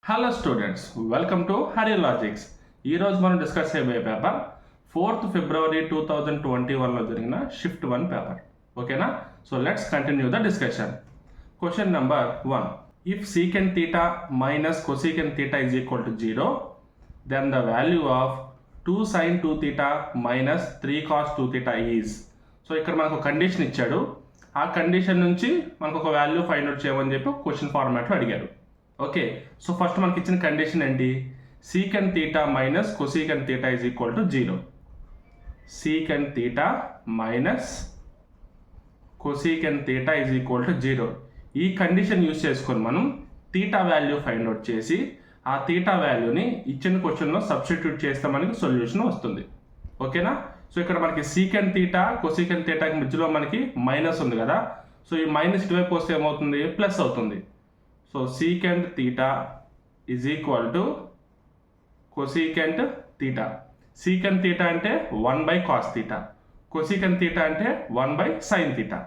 Hello students, welcome to Hari logics. ఈరోజు మనం discuss చేయబోయే పేపర్ 4th February 2021లో జరిగిన షిఫ్ట్ 1 పేపర్. ఓకేనా? So let's continue the discussion. Question number 1. If secant theta minus cosecant theta is equal to 0, then the value of 2 sin 2 theta minus 3 cos 2 theta is. So ఇక్కడ మనకు condition ఇచ్చాడు. ఆ condition నుంచి మనకు ఒక value find out చేయమని చెప్పి question ఫార్మాట్లో అడిగారు. ఓకే, సో ఫస్ట్ మనకి ఇచ్చిన కండిషన్ ఏంటి? Secant theta minus cosecant theta is equal to 0. Secant theta minus cosecant theta is equal to 0. ఈ కండిషన్ యూజ్ చేసుకొని మనం థీటా వాల్యూ ఫైండ్ అవుట్ చేసి ఆ థీటా వాల్యూని ఇచ్చిన క్వశ్చన్లో సబ్స్టిట్యూట్ చేస్తే మనకి సొల్యూషన్ వస్తుంది. ఓకేనా? సో ఇక్కడ మనకి సీకెంట్ థీటా కొసీకెంట్ థీటాకి మధ్యలో మనకి మైనస్ ఉంది కదా. సో ఈ మైనస్ ఇటువైపు వస్తే ఏమవుతుంది? ప్లస్ అవుతుంది. So secant theta is equal to cosecant theta. Secant theta అంటే 1/cos థీటా, కొసీకెంట్ థీటా అంటే 1/sin theta.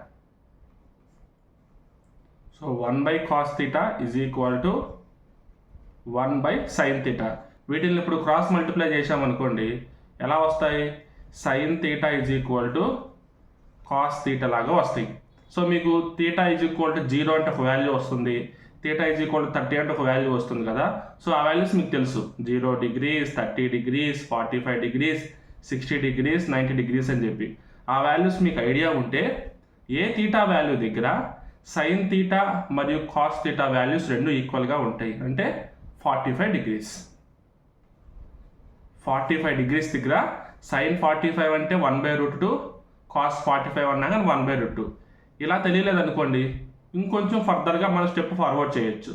So 1/cos theta is equal to 1/sin theta. వీటిని ఇప్పుడు క్రాస్ మల్టిప్లై చేసామనుకోండి, ఎలా వస్తాయి? sin theta is equal to cos theta లాగా వస్తాయి. So మీకు థీటా ఈజ్ ఈక్వల్ టు 0 అంటే ఒక వాల్యూ వస్తుంది, థీటా ఈజ్ ఈక్వల్ టు 30 అంటే ఒక వాల్యూ వస్తుంది కదా. సో ఆ వాల్యూస్ మీకు తెలుసు, 0 degrees, 30 degrees, 45 degrees, 60 degrees, 90 degrees అని చెప్పి. ఆ వాల్యూస్ మీకు ఐడియా ఉంటే ఏ థీటా వాల్యూ దగ్గర సైన్ థీటా మరియు కాస్ థీటా వాల్యూస్ రెండు ఈక్వల్గా ఉంటాయి అంటే 45 degrees. 45 degrees దగ్గర సైన్ 45 అంటే 1/√2, కాస్ 45 అన్నా కానీ 1/√2. ఇలా తెలియలేదు అనుకోండి, ఇంకొంచెం ఫర్దర్గా మనం స్టెప్ ఫార్వర్డ్ చేయొచ్చు.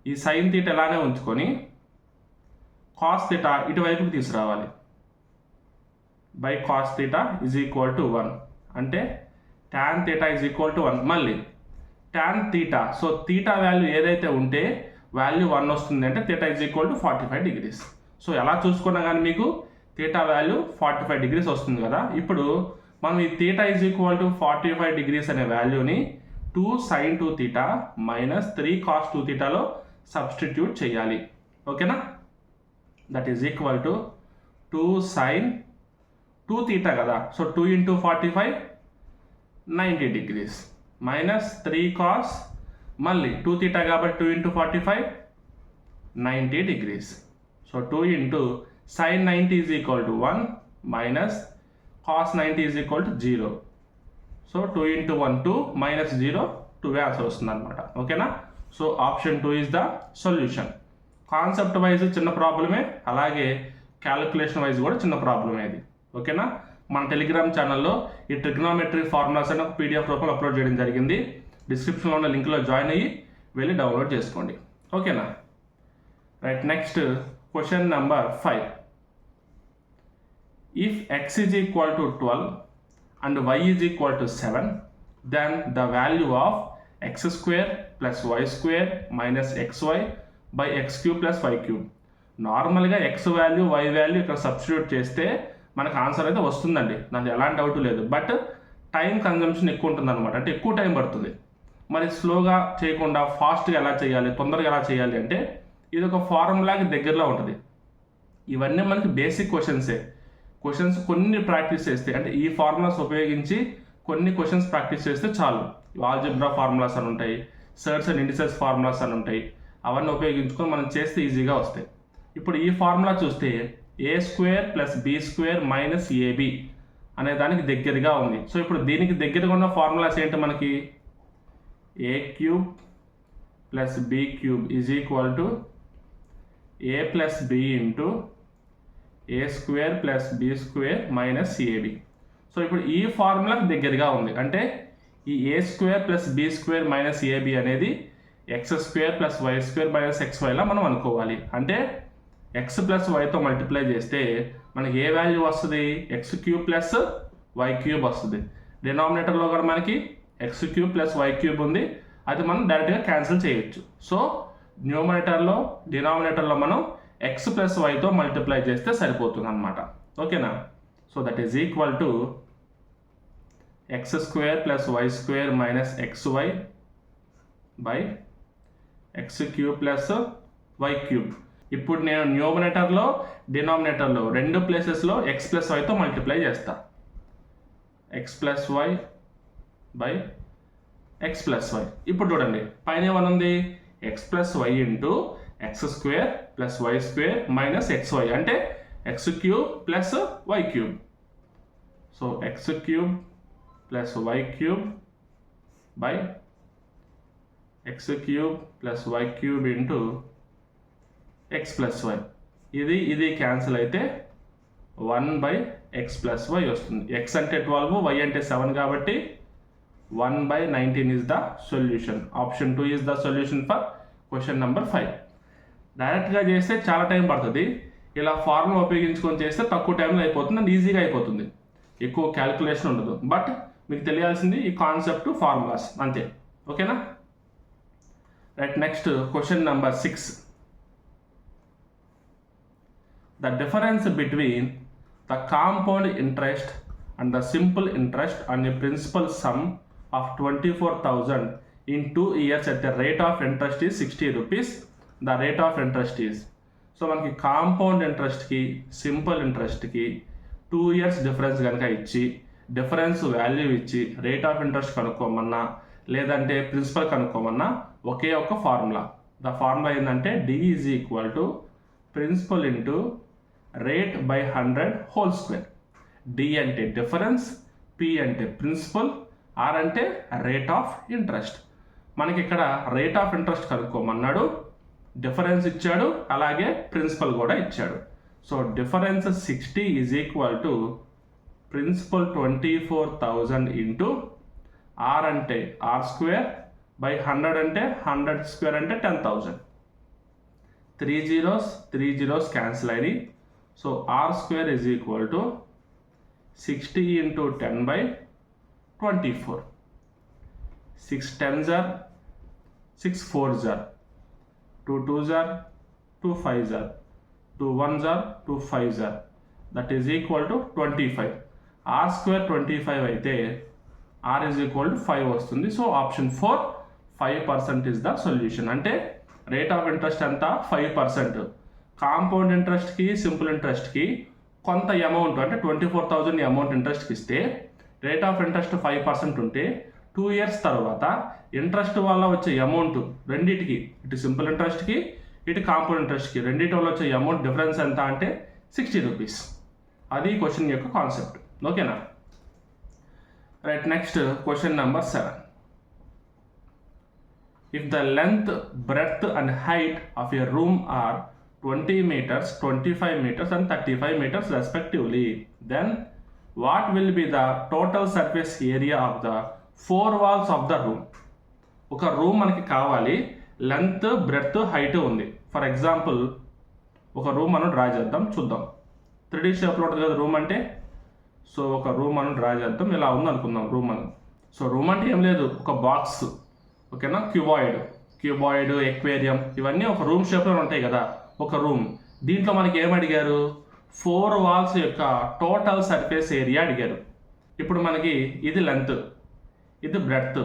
ఈ సైన్ థీటా ఎలానే ఉంచుకొని కాస్ థీటా ఇటువైపుకి తీసుకురావాలి. By cos theta is equal to 1 అంటే tan theta is equal to 1. మళ్ళీ tan theta, so theta value ఏదైతే ఉంటే వాల్యూ 1 వస్తుంది అంటే theta is equal to 45 degrees. So ఎలా చూసుకున్నా కానీ మీకు థీటా వాల్యూ 45 degrees వస్తుంది కదా. ఇప్పుడు మనం ఈ theta is equal to 45 degrees అనే వాల్యూని 2 sin 2 థీటా మైనస్ 3 cos 2 థీటాలో సబ్స్టిట్యూట్ చేయాలి. ఓకేనా? That is equal to 2 sin 2 theta కదా. So 2 into 45 90 degrees minus 3 cos మళ్ళీ 2 థీటా కాబట్టి 2 into 45 90 degrees. So 2 into sin 90 is equal to 1 minus cos 90 is equal to 0. So 2 into 1 2 minus 0 2 answer వస్తుంది అనమాట. ఓకేనా? So option 2 is the solution. Concept wise చిన్న ప్రాబ్లమే, అలాగే calculation wise కూడా చిన్న ప్రాబ్లమే ఇది. ఓకేనా? మన టెలిగ్రామ్ ఛానల్లో ఈ ట్రిగ్నోమెట్రీ ఫార్ములాస్ అని ఒక PDF రూపంలో అప్లోడ్ చేయడం జరిగింది. డిస్క్రిప్షన్లో ఉన్న లింక్లో జాయిన్ అయ్యి వెళ్ళి డౌన్లోడ్ చేసుకోండి. ఓకేనా? Right, next question number 5. If x is equal to 12 and y is equal to 7, then the value of x square plus y square minus xy by x cube plus y cube. నార్మల్గా x value y value ఇక్కడ substitute చేస్తే మనకు answer అయితే వస్తుందండి, దాంట్లో ఎలాంటి doubt లేదు. But time consumption ఎక్కువ ఉంటుంది అనమాట, అంటే ఎక్కువ టైం పడుతుంది. మరి స్లోగా చేయకుండా ఫాస్ట్గా ఎలా చేయాలి, తొందరగా ఎలా చేయాలి అంటే ఇది ఒక ఫార్ములాకి దగ్గరలో ఉంటుంది. ఇవన్నీ మనకి బేసిక్ క్వశ్చన్స్ కొన్ని ప్రాక్టీస్ చేస్తే, అంటే ఈ ఫార్ములాస్ ఉపయోగించి కొన్ని క్వశ్చన్స్ ప్రాక్టీస్ చేస్తే చాలు. ఆల్జిబ్రా ఫార్ములాస్ అని ఉంటాయి, సర్ట్స్ అండ్ ఇండిసెస్ ఫార్ములాస్ అని ఉంటాయి, అవన్నీ ఉపయోగించుకొని మనం చేస్తే ఈజీగా వస్తాయి. ఇప్పుడు ఈ ఫార్ములా చూస్తే a² + b² మైనస్ ab అనే దానికి దగ్గరగా ఉంది. సో ఇప్పుడు దీనికి దగ్గరగా ఉన్న ఫార్ములాస్ ఏంటి మనకి? a³ + b³ is equal to a + b into a² + b² minus ab. So ఇప్పుడు ఈ ఫార్ములాకి దగ్గరగా ఉంది, అంటే ఈ a² + b² మైనస్ ab అనేది x² + y² మైనస్ xyలా మనం అనుకోవాలి. అంటే x + yతో మల్టిప్లై చేస్తే మనకి ఏ వాల్యూ వస్తుంది? x³ + y³ వస్తుంది. డినామినేటర్లో కూడా మనకి x³ + y³ ఉంది, అది మనం డైరెక్ట్గా క్యాన్సిల్ చేయొచ్చు. సో న్యూమరేటర్లో డినామినేటర్లో మనం x + yతో మల్టిప్లై చేస్తే సరిపోతుంది అనమాట. ఓకేనా? So that is equal to x² + y² minus xy by x³ + y cube. ఇప్పుడు నేను న్యూమరేటర్లో డినామినేటర్లో రెండు ప్లేసెస్లో ఎక్స్ ప్లస్ వైతో మల్టిప్లై చేస్తా. X plus y by x plus y. ఇప్పుడు చూడండి పైన ఏమనుంది, x plus y into x square plus y square minus x y అంటే x cube plus y cube. So x cube plus y cube by x cube plus y cube into x plus y. ఇది cancel అయితే 1 by x plus y వస్తుంది. X అంటే 12, why అంటే 7 కాబట్టి 1/19 is the solution. Option 2 is the solution for question number 5. డైరెక్ట్గా చేస్తే చాలా time పడుతుంది, ఇలా ఫార్ములా ఉపయోగించుకొని చేస్తే తక్కువ టైంలో అయిపోతుంది అండ్ ఈజీగా అయిపోతుంది, ఎక్కువ క్యాలిక్యులేషన్ ఉండదు. బట్ మీకు తెలియాల్సింది ఈ కాన్సెప్ట్ ఫార్ములాస్ అంతే. ఓకేనా? Right, next question number 6. The difference between the compound interest and the simple interest on a principal sum of 24,000 in 2 years at the rate of interest is 60 rupees. The rate of interest is, so మనకి compound ఇంట్రెస్ట్కి simple ఇంట్రెస్ట్కి 2 years difference కనుక ఇచ్చి difference value ఇచ్చి rate of interest కనుక్కోమన్నా లేదంటే principal కనుక్కోమన్నా ఒకే ఒక ఫార్ములా. ద ఫార్ములా ఏంటంటే d is equal to principal into rate by 100 whole square. D అంటే డిఫరెన్స్, పి అంటే ప్రిన్సిపల్, ఆర్ అంటే రేట్ ఆఫ్ ఇంట్రెస్ట్. మనకి ఇక్కడ రేట్ ఆఫ్ ఇంట్రెస్ట్ కనుక్కోమన్నాడు, డిఫరెన్స్ ఇచ్చాడు, అలాగే ప్రిన్సిపల్ కూడా ఇచ్చాడు. So difference 60 is equal to principal 24,000 into r అంటే ఆర్ స్క్వేర్ బై 100 అంటే 100 స్క్వేర్ అంటే 10,000. 3 zeros క్యాన్సిల్ అయినాయి. So r square is equal to 60 into 10 by 24. 6 10s are 6 4s are 2 2s are 2 5s are 2 1s are 2 5s are, that is equal to 25. R square 25 అయితే R is equal to 5 వస్తుంది. So option 4 5% is the solution. అంటే rate of interest అంతా 5%. Compound ఇంట్రెస్ట్కి simple ఇంట్రెస్ట్కి కొంత amount అంటే 24,000 amount ఇంట్రెస్ట్కి ఇస్తే rate of interest 5% ఉంటే 2 years తర్వాత ఇంట్రెస్ట్ వల్ల వచ్చే అమౌంట్ రెండింటికి, ఇటు సింపుల్ ఇంట్రెస్ట్కి ఇటు కాంపౌండ్ ఇంట్రెస్ట్కి రెండింటి వల్ల వచ్చే అమౌంట్ డిఫరెన్స్ ఎంత అంటే 60 రూపీస్. అది క్వశ్చన్ యొక్క కాన్సెప్ట్. ఓకేనా? Right, next question number 7. If the length, breadth and height of a room are 20 meters, 25 meters and 35 meters respectively, then what will be the total surface area of the 4 walls of the room? ఒక room మనకి కావాలి, length breadth height ఉంది. For example ఒక room మనం draw చేద్దాం, చూద్దాం. 3D షేప్లో ఉంటుంది కదా రూమ్ అంటే. సో ఒక రూమ్ మనం డ్రా చేద్దాం, ఇలా ఉంది అనుకుందాం రూమ్ మనం. సో రూమ్ అంటే ఏం లేదు, ఒక బాక్స్. ఓకేనా? క్యూబాయిడ్ ఎక్వేరియం ఇవన్నీ ఒక రూమ్ షేప్లో ఉంటాయి కదా, ఒక రూమ్. దీంట్లో మనకి ఏమడిగారు, 4 walls యొక్క టోటల్ సర్ఫేస్ ఏరియా అడిగారు. ఇప్పుడు మనకి ఇది లెంత్, ఇది బ్రెడ్త్,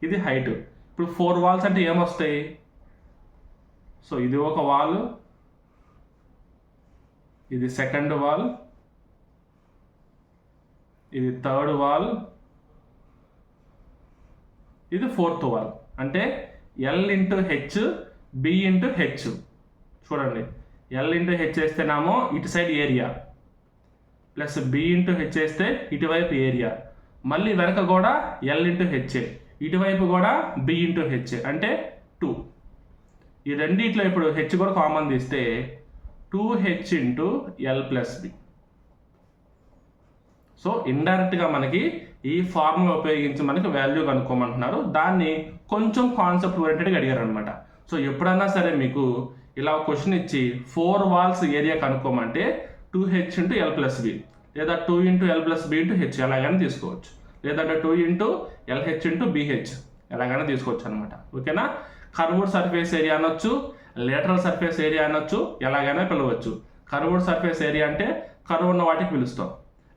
ఇది హైట్. ఇప్పుడు 4 walls అంటే ఏమొస్తాయి? సో ఇది ఒక వాల్, ఇది సెకండ్ వాల్, ఇది థర్డ్ వాల్, ఇది ఫోర్త్ వాల్. అంటే l into h, b into h. చూడండి, ఎల్ ఇంటూ హెచ్ వేస్తేనేమో ఇటు side area, plus b into h వేస్తే ఇటువైపు ఏరియా, మళ్ళీ వెనక కూడా ఎల్ ఇంటూ హెచ్, ఇటువైపు కూడా బి ఇంటూ హెచ్ అంటే 2. ఈ రెండిట్లో ఇప్పుడు హెచ్ కూడా కామన్ తీస్తే 2h into l plus b. So ఇండైరెక్ట్గా మనకి ఈ ఫార్ములా ఉపయోగించి మనకి వాల్యూ కనుక్కోమంటున్నారు. దాన్ని కొంచెం కాన్సెప్ట్ ఓరియంటెడ్గా అడిగారు అనమాట. సో ఎప్పుడన్నా సరే మీకు ఇలా క్వశ్చన్ ఇచ్చి 4 walls ఏరియా కనుక్కోమంటే 2h into l plus b, లేదా 2 into l plus b into h ఎలాగైనా తీసుకోవచ్చు, లేదంటే 2 ఇంటూ ఎల్హెచ్ ఇంటూ బిహెచ్ ఎలాగైనా తీసుకోవచ్చు అనమాట. ఓకేనా? కర్వ్డ్ సర్ఫేస్ ఏరియా అనొచ్చు, లేటరల్ సర్ఫేస్ ఏరియా అనొచ్చు, ఎలాగైనా పిలవచ్చు. కర్వ్డ్ సర్ఫేస్ ఏరియా అంటే కర్వ్ ఉన్న వాటికి పిలుస్తాం,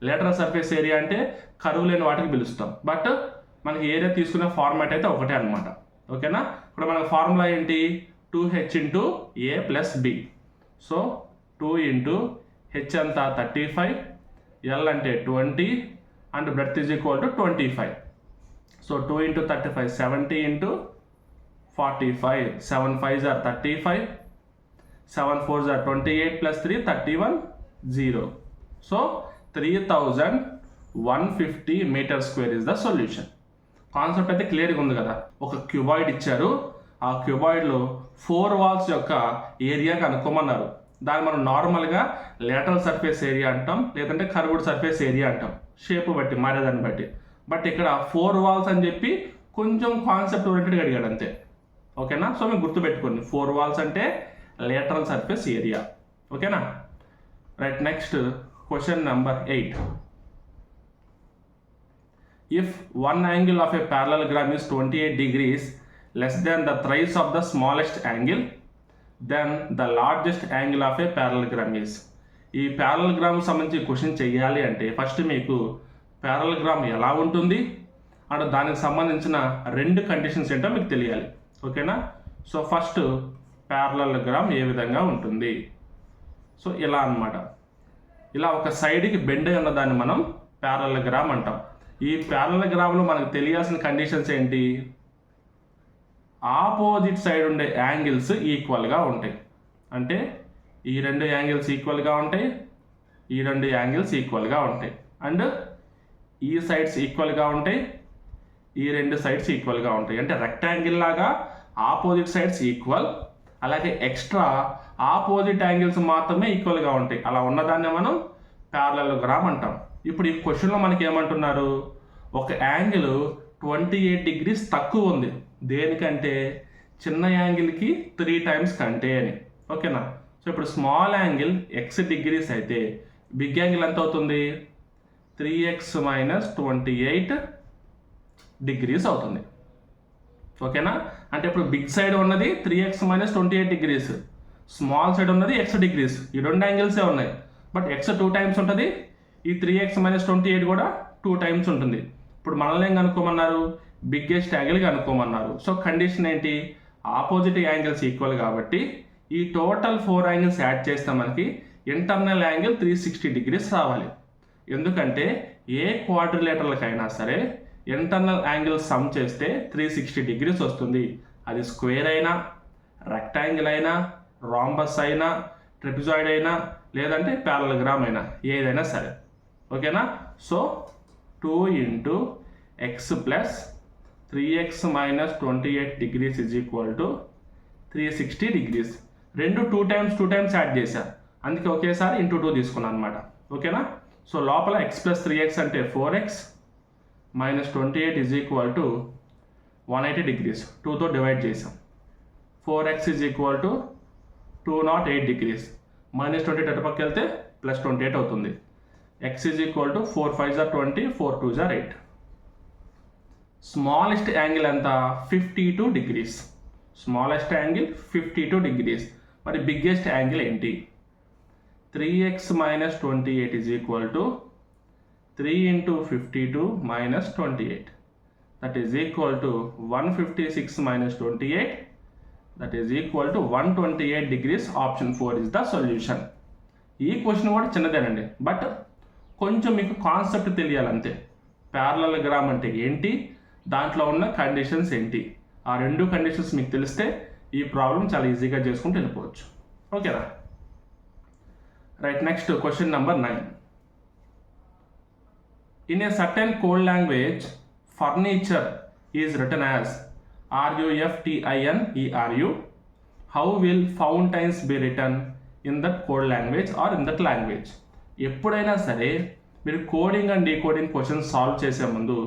లేటరల్ సర్ఫేస్ ఏరియా అంటే కర్వ్ లేని వాటికి పిలుస్తాం. బట్ మనకి ఏరియా తీసుకునే ఫార్మాట్ అయితే ఒకటే అనమాట. ఓకేనా? ఇప్పుడు మనకు ఫార్ములా ఏంటి, 2h into a plus b. So 2 into h అంతా 35, l అంటే 20 and breadth is equal to 25. So 2 into 35, 70 into 45, 7 5s are 35, 7 4s are 28 plus 3, 31, 0. So 3150 meter square is the solution. Concept అయితే క్లియర్గా ఉంది కదా. ఒక క్యూబాయిడ్ ఇచ్చారు, ఆ క్యూబాయిడ్లో 4 వాల్స్ యొక్క ఏరియా కనుక్కోమన్నారు. దాన్ని మనం నార్మల్గా లేటరల్ సర్ఫేస్ ఏరియా అంటాం, లేదంటే కర్వ్డ్ సర్ఫేస్ ఏరియా అంటాం, షేప్ బట్టి మారేదాన్ని బట్టి. బట్ ఇక్కడ 4 వాల్స్ అని చెప్పి కొంచెం కాన్సెప్ట్ ఓరియంటెడ్గా అడిగాడు అంతే. ఓకేనా? సో మీకు గుర్తుపెట్టుకోండి, 4 వాల్స్ అంటే లేటరల్ సర్ఫేస్ ఏరియా. ఓకేనా? Right, next question number 8. If one angle of a parallelogram is 28 degrees less than the thrice of the smallest angle, then the largest angle of a parallelogram is. ఈ parallelogram సంబంధించి question చేయాలి అంటే first మీకు parallelogram ఎలా ఉంటుంది and దానికి సంబంధించిన 2 conditions ఏంటో మీకు తెలియాలి. ఓకేనా? సో ఫస్ట్ parallelogram ఏ విధంగా ఉంటుంది. సో ఇలా అన్నమాట. ఇలా ఒక సైడ్కి బెండ్ అయి ఉన్న దాన్ని మనం parallelogram అంటాం. ఈ ప్యారలగ్రామ్లో మనకు తెలియాల్సిన కండిషన్స్ ఏంటి? ఆపోజిట్ సైడ్ ఉండే యాంగిల్స్ ఈక్వల్గా ఉంటాయి. అంటే ఈ 2 యాంగిల్స్ ఈక్వల్గా ఉంటాయి, ఈ 2 యాంగిల్స్ ఈక్వల్గా ఉంటాయి, అండ్ ఈ సైడ్స్ ఈక్వల్గా ఉంటాయి, ఈ 2 సైడ్స్ ఈక్వల్గా ఉంటాయి. అంటే రెక్టాంగిల్ లాగా ఆపోజిట్ సైడ్స్ ఈక్వల్, అలాగే ఎక్స్ట్రా ఆపోజిట్ యాంగిల్స్ మాత్రమే ఈక్వల్గా ఉంటాయి. అలా ఉన్నదాన్ని మనం ప్యారలలోగ్రామ్ అంటాం. ఇప్పుడు ఈ క్వశ్చన్లో మనకి ఏమంటున్నారు? ఒక యాంగిల్ 28 degrees తక్కువ ఉంది, దేనికంటే చిన్న యాంగిల్కి 3 times కంటే అని. ఓకేనా? సో ఇప్పుడు స్మాల్ యాంగిల్ x degrees అయితే బిగ్ యాంగిల్ ఎంత అవుతుంది? 3x - 28 degrees అవుతుంది. ఓకేనా? అంటే ఇప్పుడు బిగ్ సైడ్ ఉన్నది 3x - 28 degrees, స్మాల్ సైడ్ ఉన్నది x degrees. ఈ 2 యాంగిల్సే ఉన్నాయి, బట్ x 2 times ఉంటుంది, ఈ 3x - 28 కూడా 2 times ఉంటుంది. ఇప్పుడు మనల్ని ఏం కనుక్కోమన్నారు? బిగ్గెస్ట్ యాంగిల్ కనుక్కోమన్నారు. సో కండిషన్ ఏంటి? ఆపోజిట్ యాంగిల్స్ ఈక్వల్ కాబట్టి ఈ టోటల్ 4 యాంగిల్స్ యాడ్ చేస్తే మనకి ఇంటర్నల్ యాంగిల్ 360 degrees రావాలి. ఎందుకంటే ఏ క్వాడ్రిలేటరల్కైనా సరే ఇంటర్నల్ యాంగిల్ సమ్ చేస్తే 360 degrees వస్తుంది. అది స్క్వేర్ అయినా, రెక్టాంగిల్ అయినా, రాంబస్ అయినా, ట్రెపిజాయిడ్ అయినా, లేదంటే ప్యారలగ్రామ్ అయినా, ఏదైనా సరే. ఓకేనా? So 2 into x plus 3x minus 28 degrees is equal to 360 degrees. 2 times add చేశా, అందుకే ఒకేసారి ఇంటూ 2 తీసుకున్నాను అనమాట. ఓకేనా? సో లోపల x plus 3x అంటే 4x minus 28 is equal to 180 degrees. 2తో డివైడ్ చేసాం. 4x is equal to 208 degrees. -28 అటుపక్క వెళ్తే +28 అవుతుంది. x is equal to 4 5s are 20, 4 2s are 8. Smallest angle ఎంత? 52 degrees. Smallest angle 52 degrees. మరి బిగ్గెస్ట్ యాంగిల్ ఏంటి? 3x - 28 is equal to 3 into 52 minus 28. That is equal to 156 minus 28. That is equal to 128 degrees. Option 4 is the solution. ఈ question కూడా చిన్నదేనండి, but కొంచెం మీకు concept తెలియాలంతే. Parallelogram అంటే ఏంటి, దాంట్లో ఉన్న కండిషన్స్ ఏంటి, ఆ 2 కండిషన్స్ మీకు తెలిస్తే ఈ ప్రాబ్లం చాలా ఈజీగా చేసుకుంటూ వెళ్ళిపోవచ్చు. ఓకేనా? Right, next question number 9. In a certain code language, furniture is written as RUFTINERU. How will fountains be written in that code language or in that language? ఎప్పుడైనా సరే మీరు coding and decoding question solve చేసే ముందు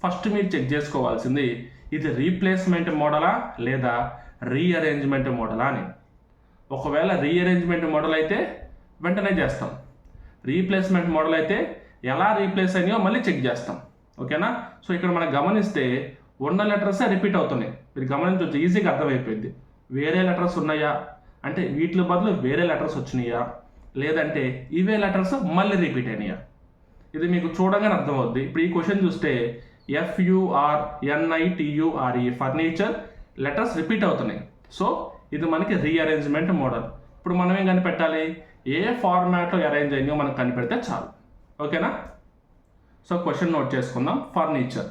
first మీరు check చేసుకోవాల్సింది ఇది replacement మోడలా లేదా rearrangement మోడలా అని. ఒకవేళ రీఅరేంజ్మెంట్ మోడల్ అయితే వెంటనే చేస్తాం, రీప్లేస్మెంట్ మోడల్ అయితే ఎలా రీప్లేస్ అయినాయో మళ్ళీ చెక్ చేస్తాం. ఓకేనా? సో ఇక్కడ మనం గమనిస్తే ఉన్న లెటర్సే రిపీట్ అవుతున్నాయి. మీరు గమనించవచ్చు, ఈజీగా అర్థమైపోయింది. వేరే లెటర్స్ ఉన్నాయా అంటే వీటి బదులు వేరే లెటర్స్ వచ్చినాయా, లేదంటే ఇవే లెటర్స్ మళ్ళీ రిపీట్ అయినాయా, ఇది మీకు చూడగానే అర్థమవుద్ది. ఇప్పుడు ఈ క్వశ్చన్ చూస్తే FURNITURE ఫర్నిచర్ లెటర్స్ రిపీట్ అవుతున్నాయి. సో ఇది మనకి రీఅరేంజ్మెంట్ మోడల్. ఇప్పుడు మనం ఏం కనిపెట్టాలి, ఏ ఫార్మాట్లో అరేంజ్ అయిందో మనం కనిపెడితే చాలు. ఓకేనా? సో క్వశ్చన్ నోట్ చేసుకుందాం. ఫర్నిచర్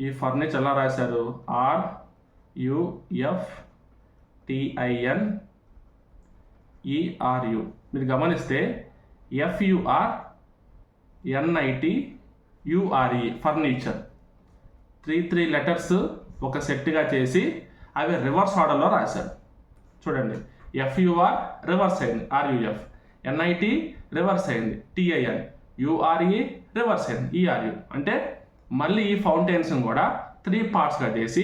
ఈ ఫర్నిచర్ ఎలా రాశారు, RUFTINERU. మీరు గమనిస్తే FURNITURE ఫర్నిచర్ 3 లెటర్స్ ఒక సెట్గా చేసి అవి రివర్స్ ఆర్డర్లో రాశారు. చూడండి, FUR రివర్స్ అయింది, RUF, NIT రివర్స్ అయింది, TIN, URE రివర్స్ అయింది, ERU. అంటే మళ్ళీ ఈ ఫౌంటైన్స్ కూడా 3 పార్ట్స్గా చేసి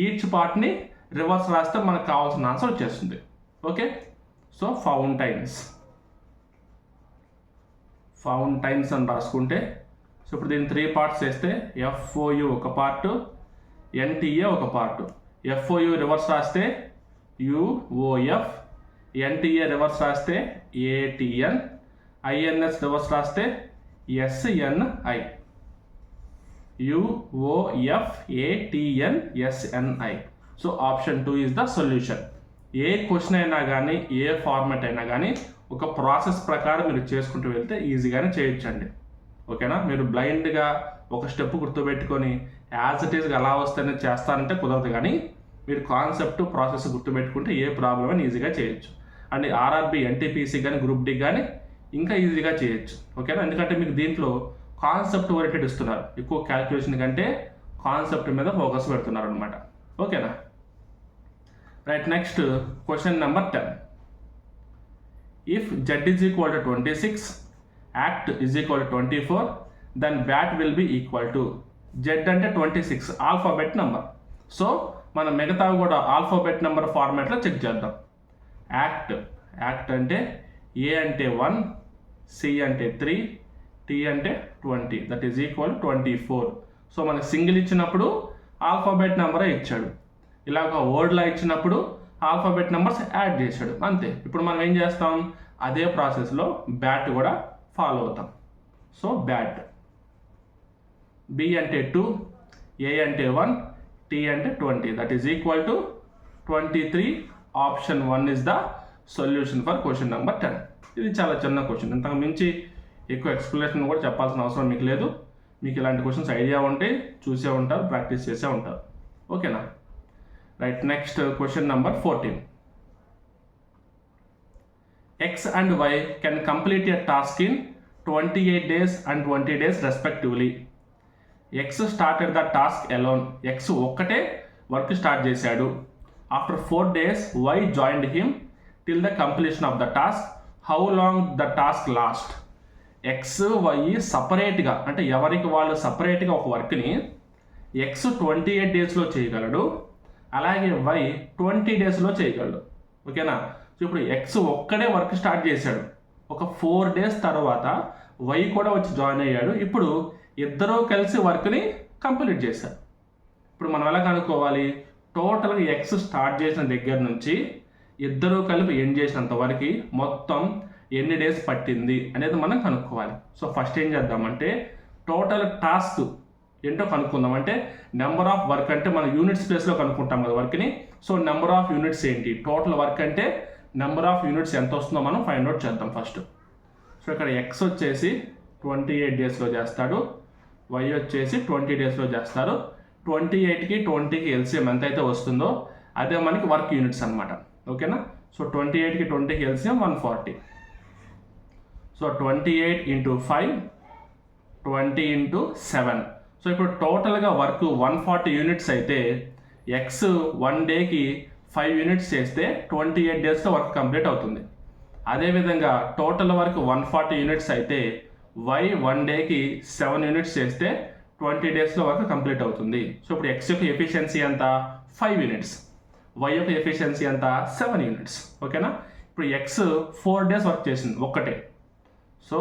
ఈచ్ పార్ట్ని రివర్స్ రాస్తే మనకు కావాల్సిన ఆన్సర్ వచ్చేస్తుంది. ఓకే, సో ఫౌంటైన్స్ అని రాసుకుంటే, సో ఇప్పుడు దీన్ని 3 పార్ట్స్ చేస్తే FOU ఒక పార్ట్, NTA ఒక పార్ట్. FOU రివర్స్ రాస్తే UOF, NTA రివర్స్ రాస్తే ATN, INS రివర్స్ రాస్తే SNI. UOFATNSNI. So option 2 is the solution. A question అయినా కానీ, ఏ ఫార్మాట్ అయినా కానీ ఒక ప్రాసెస్ ప్రకారం మీరు చేసుకుంటూ వెళ్తే ఈజీగానే చేయొచ్చండి. ఓకేనా? మీరు బ్లైండ్గా ఒక స్టెప్ గుర్తుపెట్టుకొని యాజ్ ఇట్ ఈస్గా అలా వస్తేనే చేస్తానంటే కుదరదు. కానీ మీరు కాన్సెప్ట్ ప్రాసెస్ గుర్తుపెట్టుకుంటే ఏ ప్రాబ్లమ్ అని ఈజీగా చేయొచ్చు. అండ్ RRB NTPC కానీ గ్రూప్ డి కానీ ఇంకా ఈజీగా చేయొచ్చు. ఓకేనా? ఎందుకంటే మీకు దీంట్లో కాన్సెప్ట్ ఓరియంటెడ్ ఇస్తున్నారు, ఎక్కువ క్యాల్కులేషన్ కంటే కాన్సెప్ట్ మీద ఫోకస్ పెడుతున్నారు అనమాట. ఓకేనా? Right, next question number 10. If Z is equal to 26, act is equal to 24, then BAT will be equal to, Z అంటే 26 ఆల్ఫాబెట్ నెంబర్. సో మనం మిగతావి కూడా ఆల్ఫాబెట్ నెంబర్ ఫార్మాట్లో చెక్ చేద్దాం. యాక్ట్ అంటే A అంటే 1, C అంటే 3, T అంటే 20, దట్ ఈజ్ ఈక్వల్ 24. సో మనకి సింగిల్ ఇచ్చినప్పుడు ఆల్ఫాబెట్ నెంబరే ఇచ్చాడు, ఇలాగ వర్డ్లా ఇచ్చినప్పుడు ఆల్ఫాబెట్ నెంబర్స్ యాడ్ చేశాడు, అంతే. ఇప్పుడు మనం ఏం చేస్తాం, అదే ప్రాసెస్లో బ్యాట్ కూడా ఫాలో అవుతాం. సో బ్యాట్ B అంటే 2, A అంటే 1, T అంటే 20, that is equal to 23. Option 1 is the solution for question number 10. ఇది చాలా చిన్న క్వశ్చన్, ఇంతకు మించి ఎక్కువ ఎక్స్ప్లెనేషన్ కూడా చెప్పాల్సిన అవసరం మీకు లేదు. మీకు ఇలాంటి క్వశ్చన్స్ ఐడియా ఉంటే చూసే ఉంటారు, ప్రాక్టీస్ చేసే ఉంటారు. ఓకేనా? Right, next question number 14. X and Y can complete a task in 28 days and 20 days respectively. X started the task alone. X ఒక్కటే వర్క్ స్టార్ట్ చేశాడు. After 4 days, Y joined him till the completion of the task. How long the task last? X, Y సపరేట్గా, అంటే ఎవరికి వాళ్ళు సపరేట్గా ఒక వర్క్ని X 28 డేస్లో చేయగలడు, అలాగే Y 20 డేస్లో చేయగలడు. ఓకేనా? సో ఇప్పుడు X ఒక్కడే వర్క్ స్టార్ట్ చేశాడు, ఒక 4 డేస్ తర్వాత Y కూడా వచ్చి జాయిన్ అయ్యాడు. ఇప్పుడు ఇద్దరూ కలిసి వర్క్ని కంప్లీట్ చేశారు. ఇప్పుడు మనం ఎలా కనుక్కోవాలి, టోటల్గా X స్టార్ట్ చేసిన దగ్గర నుంచి ఇద్దరూ కలిపి ఎండ్ చేసినంత వరకు మొత్తం ఎన్ని డేస్ పట్టింది అనేది మనం కనుక్కోవాలి. సో ఫస్ట్ ఏం చేద్దామంటే టోటల్ టాస్క్ ఏంటో కనుక్కుందాం. అంటే నెంబర్ ఆఫ్ వర్క్ అంటే మనం యూనిట్స్ ప్లేస్లో కనుక్కుంటాం కదా వర్క్ని. సో నెంబర్ ఆఫ్ యూనిట్స్ ఏంటి, టోటల్ వర్క్ అంటే నెంబర్ ఆఫ్ యూనిట్స్ ఎంత వస్తుందో మనం ఫైండ్ అవుట్ చేద్దాం ఫస్ట్. సో ఇక్కడ X వచ్చేసి 28 డేస్లో చేస్తాడు, Y వచ్చేసి 20 డేస్లో చేస్తారు. 28కి 20కి LCM ఎంత అయితే వస్తుందో అదే మనకి వర్క్ యూనిట్స్ అనమాట. ఓకేనా? సో 28కి 20కి LCM 140. సో 28 × 5, 20 × 7. సో ఇప్పుడు టోటల్గా వర్క్ 140 యూనిట్స్ అయితే X 1 డేకి 5 యూనిట్స్ చేస్తే 28 డేస్లో వర్క్ కంప్లీట్ అవుతుంది. అదేవిధంగా టోటల్ వర్క్ 140 యూనిట్స్ అయితే Y 1 డేకి 7 యూనిట్స్ చేస్తే 20 డేస్లో వర్క్ కంప్లీట్ అవుతుంది. సో ఇప్పుడు X యొక్క ఎఫిషియన్సీ ఎంత, 5 యూనిట్స్, Y యొక్క ఎఫిషియన్సీ ఎంత, 7 యూనిట్స్. ఓకేనా? ఇప్పుడు X 4 డేస్ వర్క్ చేసింది ఒక్కటే. So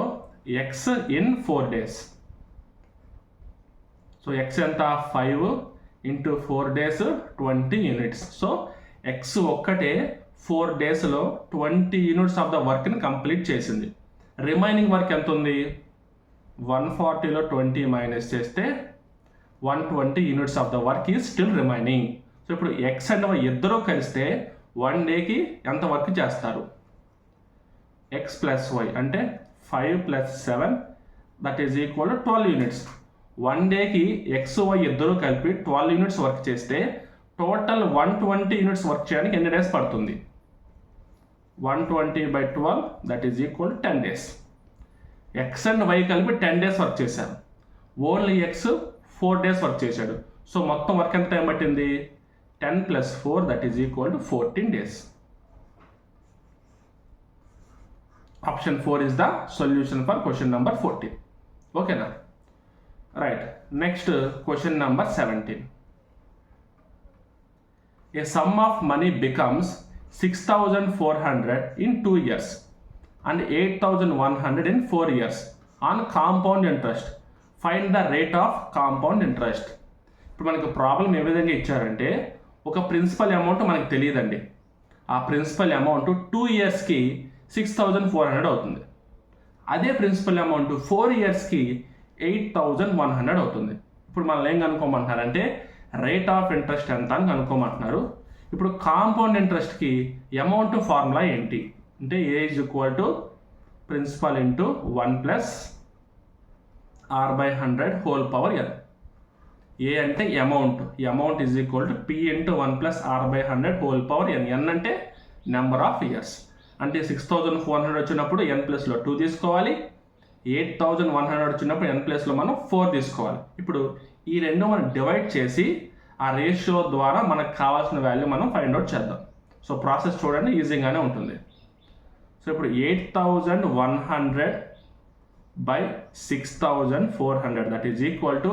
X in 4 days. So X ఎంత, 5 × 4 డేస్ 20 యూనిట్స్. సో X ఒక్కటే 4 డేస్లో 20 యూనిట్స్ ఆఫ్ ద వర్క్ని కంప్లీట్ చేసింది. రిమైనింగ్ వర్క్ ఎంత ఉంది, 140లో 20 మైనస్ చేస్తే 120 units of the work is still remaining. So ఇప్పుడు ఎక్స్ అండ్ వై ఇద్దరూ కలిస్తే 1 డేకి ఎంత వర్క్ చేస్తారు? ఎక్స్ ప్లస్ వై అంటే 5 + 7 that is equal to 12 units. 1 డేకి ఎక్స్ వై ఇద్దరూ కలిపి 12 యూనిట్స్ వర్క్ చేస్తే టోటల్ 120 యూనిట్స్ వర్క్ చేయడానికి ఎన్ని డేస్ పడుతుంది? 120/12 that is equal 10 days. X and y కలిపి 10 డేస్ వర్క్ చేశారు. ఓన్లీ ఎక్స్ 4 డేస్ వర్క్ చేశాడు. సో మొత్తం వర్క్ ఎంత టైం పట్టింది? 10 + 4 that is equal to 14 days. Option 4 is the solution for question number 14. Okay na? Right. Next question number 17. A sum of money becomes 6,400 in 2 years and 8,100 in 4 years on compound interest. Find the rate of compound interest. ఇప్పుడు మనకు problem ఏ విధంగా ఇచ్చారంటే ఒక principal amount మనకు తెలియదండి. ఆ principal amount 2 ఇయర్స్కి 6,400 అవుతుంది. అదే ప్రిన్సిపల్ అమౌంట్ 4 ఇయర్స్కి 8,100 అవుతుంది. ఇప్పుడు మనం ఏం కనుక్కోమంటున్నారంటే రేట్ ఆఫ్ ఇంట్రెస్ట్ ఎంత అని కనుక్కోమంటున్నారు. ఇప్పుడు కాంపౌండ్ ఇంట్రెస్ట్కి అమౌంట్ ఫార్ములా ఏంటి అంటే A is equal to principal into 1 + r/100 whole power n. A అంటే amount is equal to p into 1 + r/100 whole power n. n అంటే నెంబర్ ఆఫ్ ఇయర్స్. అంటే 6,400 వచ్చినప్పుడు n ప్లస్లో 2 తీసుకోవాలి. 8,100 వచ్చినప్పుడు n ప్లస్లో మనం 4 తీసుకోవాలి. ఇప్పుడు ఈ రెండు మనం డివైడ్ చేసి ఆ రేషియో ద్వారా మనకు కావాల్సిన వాల్యూ మనం ఫైండ్ అవుట్ చేద్దాం. సో ప్రాసెస్ చూడండి ఈజీగానే ఉంటుంది. సో ఇప్పుడు 8,100/6,400 దట్ ఈజ్ ఈక్వల్ టు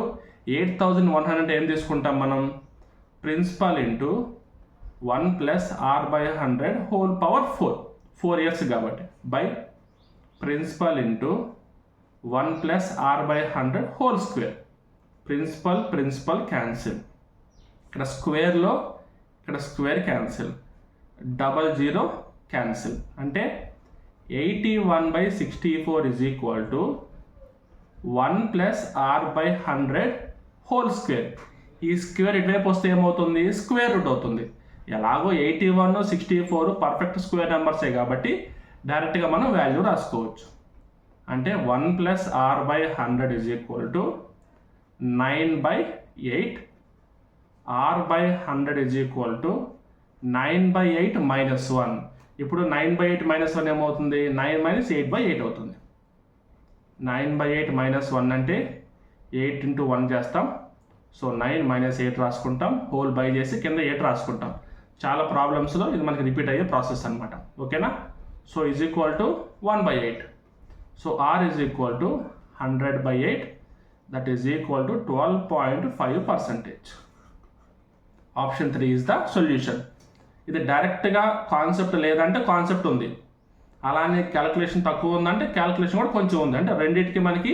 8,100 ఏం తీసుకుంటాం మనం? Principal into 1 + r/100 whole power 4 years కాబట్టి by principal into 1 + r/100 whole square. Principal cancel, ఇక్కడ స్క్వేర్లో ఇక్కడ స్క్వేర్ క్యాన్సిల్, 00 క్యాన్సిల్. అంటే 81/64 is equal to 1 + r/100 whole square. ఈ స్క్వేర్ ఇటువైపు వస్తే ఏమవుతుంది? స్క్వేర్ రూట్ అవుతుంది. ఎలాగో 81, 64 పర్ఫెక్ట్ స్క్వేర్ నెంబర్సే కాబట్టి డైరెక్ట్గా మనం వాల్యూ రాసుకోవచ్చు. అంటే 1 + r/100 is equal to 9/8. r/100 is equal to 9/8 - 1. ఇప్పుడు 9/8 - 1 ఏమవుతుంది? 9 - 8/8 అవుతుంది. 9/8 - 1 అంటే 8 × 1 చేస్తాం. సో 9 - 8 రాసుకుంటాం, హోల్ బై చేసి కింద 8 రాసుకుంటాం. చాలా ప్రాబ్లమ్స్లో ఇది మనకి రిపీట్ అయ్యే ప్రాసెస్ అనమాట. ఓకేనా? So is equal to 1/8. So r is equal to 100/8 that is equal to 12.5%. Option 3 is the solution. ఇది డైరెక్ట్గా కాన్సెప్ట్ లేదంటే కాన్సెప్ట్ ఉంది, అలానే క్యాలిక్యులేషన్ తక్కువ ఉందంటే క్యాలిక్యులేషన్ కూడా కొంచెం ఉంది. అంటే రెండింటికి మనకి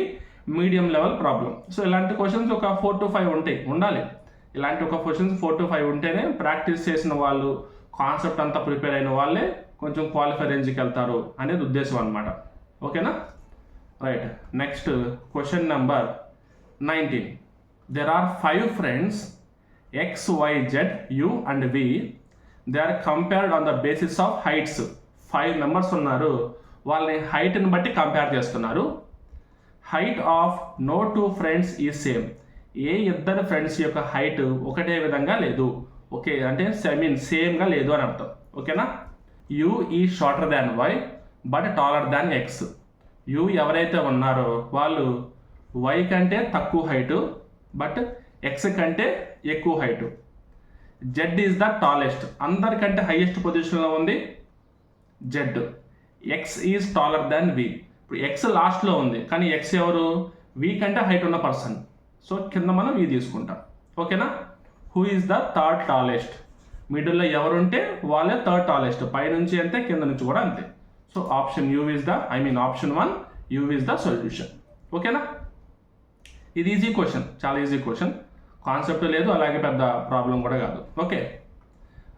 మీడియం లెవెల్ ప్రాబ్లం. సో ఇలాంటి క్వశ్చన్స్ ఒక 4 to 5 ఉండాలి. ఇలాంటి ఒక క్వశ్చన్స్ 4 to 5 ఉంటేనే ప్రాక్టీస్ చేసిన వాళ్ళు, కాన్సెప్ట్ అంతా ప్రిపేర్ అయిన వాళ్ళే కొంచెం క్వాలిఫై రేంజ్కి వెళ్తారు అనేది ఉద్దేశం అనమాట. ఓకేనా? Right. Next question number 19. There are 5 friends X, Y, Z, U and V. They are compared on the basis of heights. 5 members ఉన్నారు, వాళ్ళని హైట్ని బట్టి కంపేర్ చేస్తున్నారు. హైట్ ఆఫ్ నో 2 ఫ్రెండ్స్ ఈ సేమ్. ఏ ఇద్దరు ఫ్రెండ్స్ యొక్క హైట్ ఒకటే విధంగా లేదు. ఓకే అంటే సేమ్గా లేదు అని అర్థం. ఓకేనా? U is shorter than y but taller than x. U ఎవరైతే ఉన్నారో వాళ్ళు వై కంటే తక్కువ హైటు బట్ ఎక్స్ కంటే ఎక్కువ height. Z is the tallest, అందరికంటే హైయెస్ట్ పొజిషన్లో ఉంది Z. X is taller than V. ఇప్పుడు ఎక్స్ లాస్ట్లో ఉంది కానీ ఎక్స్ ఎవరు? వి కంటే హైట్ ఉన్న పర్సన్. సో కింద మనం వి తీసుకుంటాం. ఓకేనా? Who is the third tallest? మిడిల్లో ఎవరుంటే వాళ్ళే థర్డ్ టాలెస్ట్. పైనుంచి అంతే, కింద నుంచి కూడా అంతే. So option you is the option 1 you is the solution. ఓకేనా? ఇది ఈజీ క్వశ్చన్, చాలా ఈజీ క్వశ్చన్. కాన్సెప్ట్ లేదు, అలాగే పెద్ద ప్రాబ్లం కూడా కాదు. Okay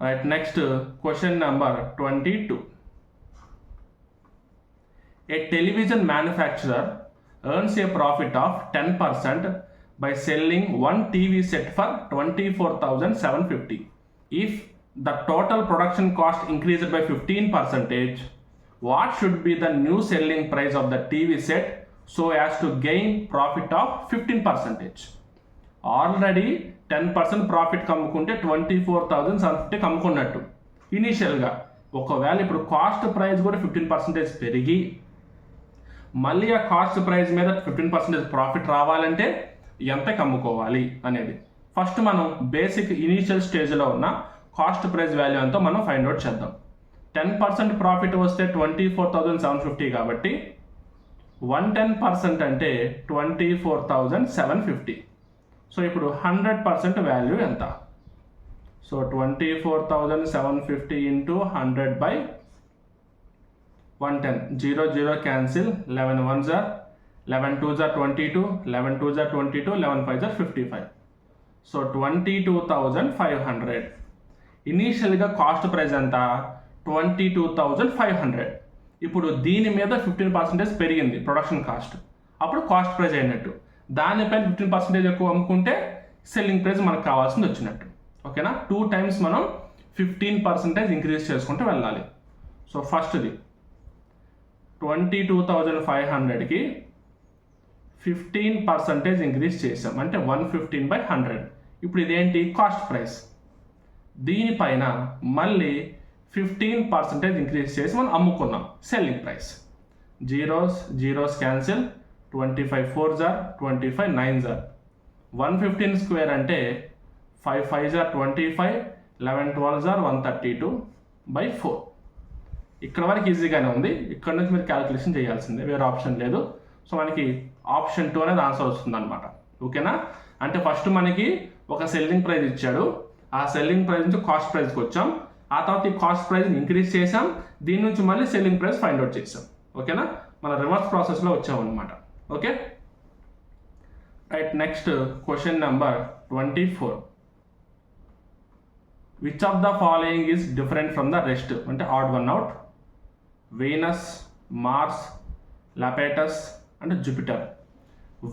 right. Next question number 22. A television manufacturer earns a profit of 10% by selling one TV set for 24,750. If the total production cost increased by 15%, what should be the new selling price of the TV set so as to gain profit of 15%? Already 10% profit కమ్ముకుంటే 24,750 కమ్ముకున్నట్టు ఇనీషియల్గా. ఒకవేళ ఇప్పుడు cost price కూడా 15% పెరిగి మళ్ళీ ఆ cost price మీద 15% profit రావాలంటే ఎంత కమ్ముకోవాలి అనేది ఫస్ట్ మనం బేసిక్ ఇనీషియల్ స్టేజ్లో ఉన్న కాస్ట్ ప్రైస్ వాల్యూ ఎంతో మనం ఫైండ్ అవుట్ చేద్దాం. 10% ప్రాఫిట్ వస్తే 24,750 కాబట్టి 110% అంటే 24,750. సో ఇప్పుడు 100% వాల్యూ ఎంత? So 24,750 into 100 by 110. 0 0 cancel, 11 1s are 11 2s are 22, 11 2s are 22, 11 5s are 55. So 22,500. ఇనీషియల్గా కాస్ట్ ప్రైస్ ఎంత? 22,500. ఇప్పుడు దీని మీద 15% పెరిగింది ప్రొడక్షన్ కాస్ట్, అప్పుడు కాస్ట్ ప్రైస్ అయినట్టు. దానిపైన 15% ఎక్కువ అమ్ముకుంటే సెల్లింగ్ ప్రైస్ మనకు కావాల్సింది వచ్చినట్టు. ఓకేనా? 2 times మనం 15% ఇంక్రీజ్ చేసుకుంటూ వెళ్ళాలి. సో ఫస్ట్ది 22,500కి 15% ఇంక్రీజ్ చేసాం అంటే 115/100. ఇప్పుడు ఇదేంటి? Cost price. దీనిపైన మళ్ళీ 15% ఇంక్రీజ్ చేసి మనం అమ్ముకున్నాం selling price. Zeros cancel, 25 4s are 25 9s are 115 square అంటే 5 5s are 25, 11 12s are 132/4. ఇక్కడ వరకు ఈజీగానే ఉంది. ఇక్కడ నుంచి మీరు క్యాలిక్యులేషన్ చేయాల్సిందే, వేరే ఆప్షన్ లేదు. సో మనకి ఆప్షన్ 2 అనేది ఆన్సర్ వస్తుంది అనమాట. ఓకేనా? అంటే ఫస్ట్ మనకి ఒక సెల్లింగ్ ప్రైస్ ఇచ్చాడు, ఆ సెల్లింగ్ ప్రైస్ నుంచి కాస్ట్ ప్రైస్కి వచ్చాం, ఆ తర్వాత ఈ కాస్ట్ ప్రైస్ని ఇంక్రీజ్ చేసాం, దీని నుంచి మళ్ళీ సెల్లింగ్ ప్రైస్ ఫైండ్ అవుట్ చేసాం. ఓకేనా? మన రివర్స్ ప్రాసెస్లో వచ్చామన్నమాట. Okay right. Next question number 24. Which of the following is different from the rest? అంటే odd one out. Venus, Mars, Iapetus and Jupiter.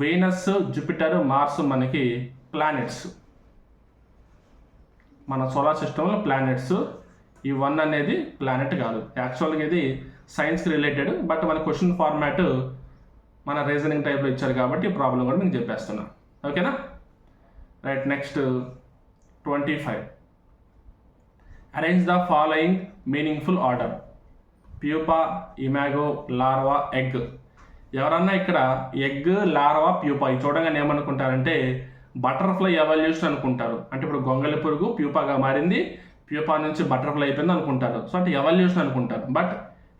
Venus, Jupiter, Mars మనకి ప్లానెట్స్, మన solar సిస్టంలో planets. ఈ 1 అనేది ప్లానెట్ కాదు. యాక్చువల్గా ఇది సైన్స్కి రిలేటెడ్, బట్ మన క్వశ్చన్ ఫార్మాట్ మన రీజనింగ్ టైప్లో ఇచ్చారు కాబట్టి ప్రాబ్లం కూడా నేను చెప్పేస్తున్నా. ఓకేనా? Right. Next 25. Arrange the following meaningful order: pupa, Imago, larva, egg. ఎవరన్నా ఇక్కడ ఎగ్, లార్వా, ప్యూపా ఇవి చూడగానే ఏమనుకుంటారంటే బటర్ఫ్లై ఎవల్యూషన్ అనుకుంటారు. అంటే ఇప్పుడు గొంగళి పురుగు ప్యూపాగా మారింది, ప్యూపా నుంచి బటర్ఫ్లై అయిపోయింది అనుకుంటారు. సో అంటే ఎవల్యూషన్ అనుకుంటారు. బట్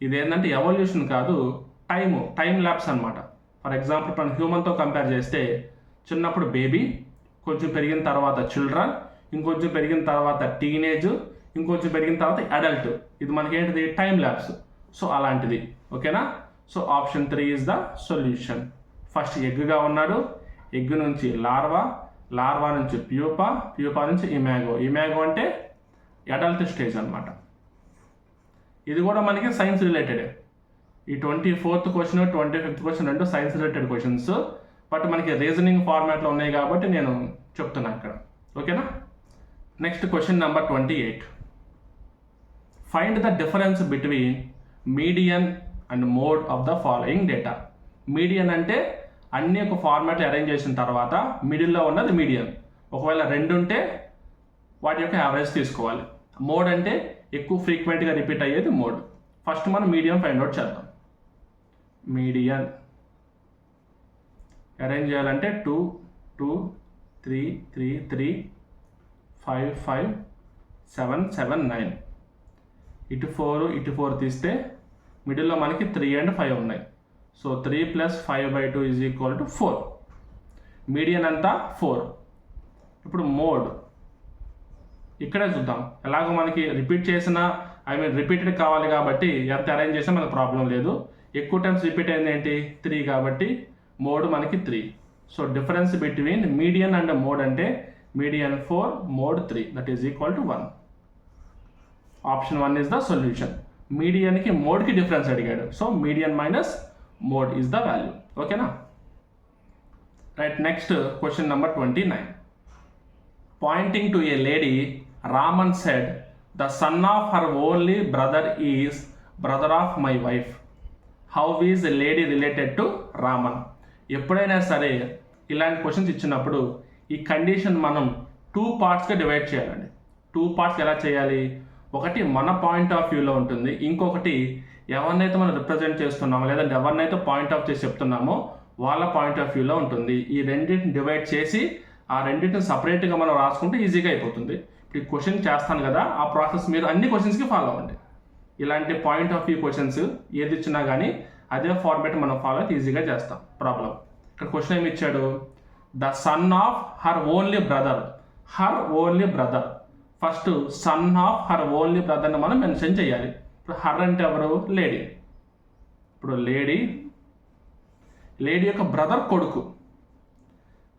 ఇదేంటంటే ఎవల్యూషన్ కాదు, టైం ల్యాప్స్ అనమాట. ఫర్ ఎగ్జాంపుల్ మనం హ్యూమన్తో కంపేర్ చేస్తే చిన్నప్పుడు బేబీ, కొంచెం పెరిగిన తర్వాత చిల్డ్రన్, ఇంకొంచెం పెరిగిన తర్వాత టీనేజ్, ఇంకొంచెం పెరిగిన తర్వాత అడల్ట్. ఇది మనకేంటిది? Time lapse. సో అలాంటిది. ఓకేనా? So option 3 is the solution. First ఎగ్గా ఉన్నాడు, ఎగ్ నుంచి లార్వా, లార్వా నుంచి ప్యూపా, ప్యూపా నుంచి ఇమాగో అంటే అడల్ట్ స్టేజ్ అనమాట. ఇది కూడా మనకి సైన్స్ రిలేటెడే. ఈ 24th క్వశ్చన్ 25th క్వశ్చన్ రెండు సైన్స్ రిలేటెడ్ క్వశ్చన్స్, బట్ మనకి రీజనింగ్ ఫార్మాట్లో ఉన్నాయి కాబట్టి నేను చెప్తున్నా ఇక్కడ. ఓకేనా? Next question number 28. Find the difference between median and mode of the following data. Median అంటే అన్ని ఒక ఫార్మాట్లో అరేంజ్ చేసిన తర్వాత మిడిల్లో ఉన్నది మీడియన్. ఒకవేళ 2 ఉంటే వాటి యొక్క యావరేజ్ తీసుకోవాలి. మోడ్ అంటే ఎక్కువ ఫ్రీక్వెంట్గా రిపీట్ అయ్యేది మోడ్. ఫస్ట్ మనం మీడియం ఫైండ్ అవుట్ చేద్దాం. మీడియన్ అరేంజ్ చేయాలంటే 2 2 3 3 3 5 5 7 7 9. ఇటు 4 తీస్తే మిడిల్లో మనకి 3 and 5 ఉన్నాయి. సో 3 + 5/2 = 4. మీడియన్ అంతా 4. ఇప్పుడు మోడ్ ఇక్కడే చూద్దాం. ఎలాగో మనకి రిపీట్ చేసిన రిపీటెడ్ కావాలి కాబట్టి ఎంత అరేంజ్ చేసినా మనకు ప్రాబ్లం లేదు. ఎక్కువ టైమ్స్ రిపీట్ అయింది ఏంటి? 3 కాబట్టి మోడ్ మనకి 3. So difference between median and mode అంటే median 4, mode 3, that is equal to 1. Option 1 is the solution. మీడియన్కి మోడ్కి డిఫరెన్స్ అడిగాడు. So median minus mode is the value. ఓకేనా? Right, next question number 29. Pointing to a lady, Raman said, "The son of her only brother is brother of my wife. How is the lady related to Raman?" ఎప్పుడైనా సరే ఇలాంటి questions ఇచ్చినప్పుడు ఈ condition మనం 2 పార్ట్స్గా divide చేయాలండి. 2 parts ఎలా చేయాలి? ఒకటి మన పాయింట్ ఆఫ్ వ్యూలో ఉంటుంది, ఇంకొకటి ఎవరినైతే మనం రిప్రజెంట్ చేస్తున్నామో లేదంటే ఎవరినైతే పాయింట్ ఆఫ్ చేసి చెప్తున్నామో వాళ్ళ పాయింట్ ఆఫ్ వ్యూలో ఉంటుంది. ఈ రెండింటిని డివైడ్ చేసి ఆ రెండింటిని సపరేట్గా మనం రాసుకుంటే ఈజీగా అయిపోతుంది. ఇప్పుడు ఈ క్వశ్చన్ చేస్తాను కదా, ఆ ప్రాసెస్ మీరు అన్ని క్వశ్చన్స్కి ఫాలో అవ్వండి. ఇలాంటి పాయింట్ ఆఫ్ వ్యూ క్వశ్చన్స్ ఏది ఇచ్చినా కానీ అదే ఫార్మేట్ మనం ఫాలో అయితే ఈజీగా చేస్తాం. ప్రాబ్లం ఇక్కడ క్వశ్చన్ ఏమి ఇచ్చాడు? The son of her only brother. Her only brother. First son of her only బ్రదర్ని మనం మెన్షన్ చేయాలి. ఇప్పుడు హర్ అంటే ఎవరు? లేడీ. ఇప్పుడు లేడీ యొక్క బ్రదర్ కొడుకు.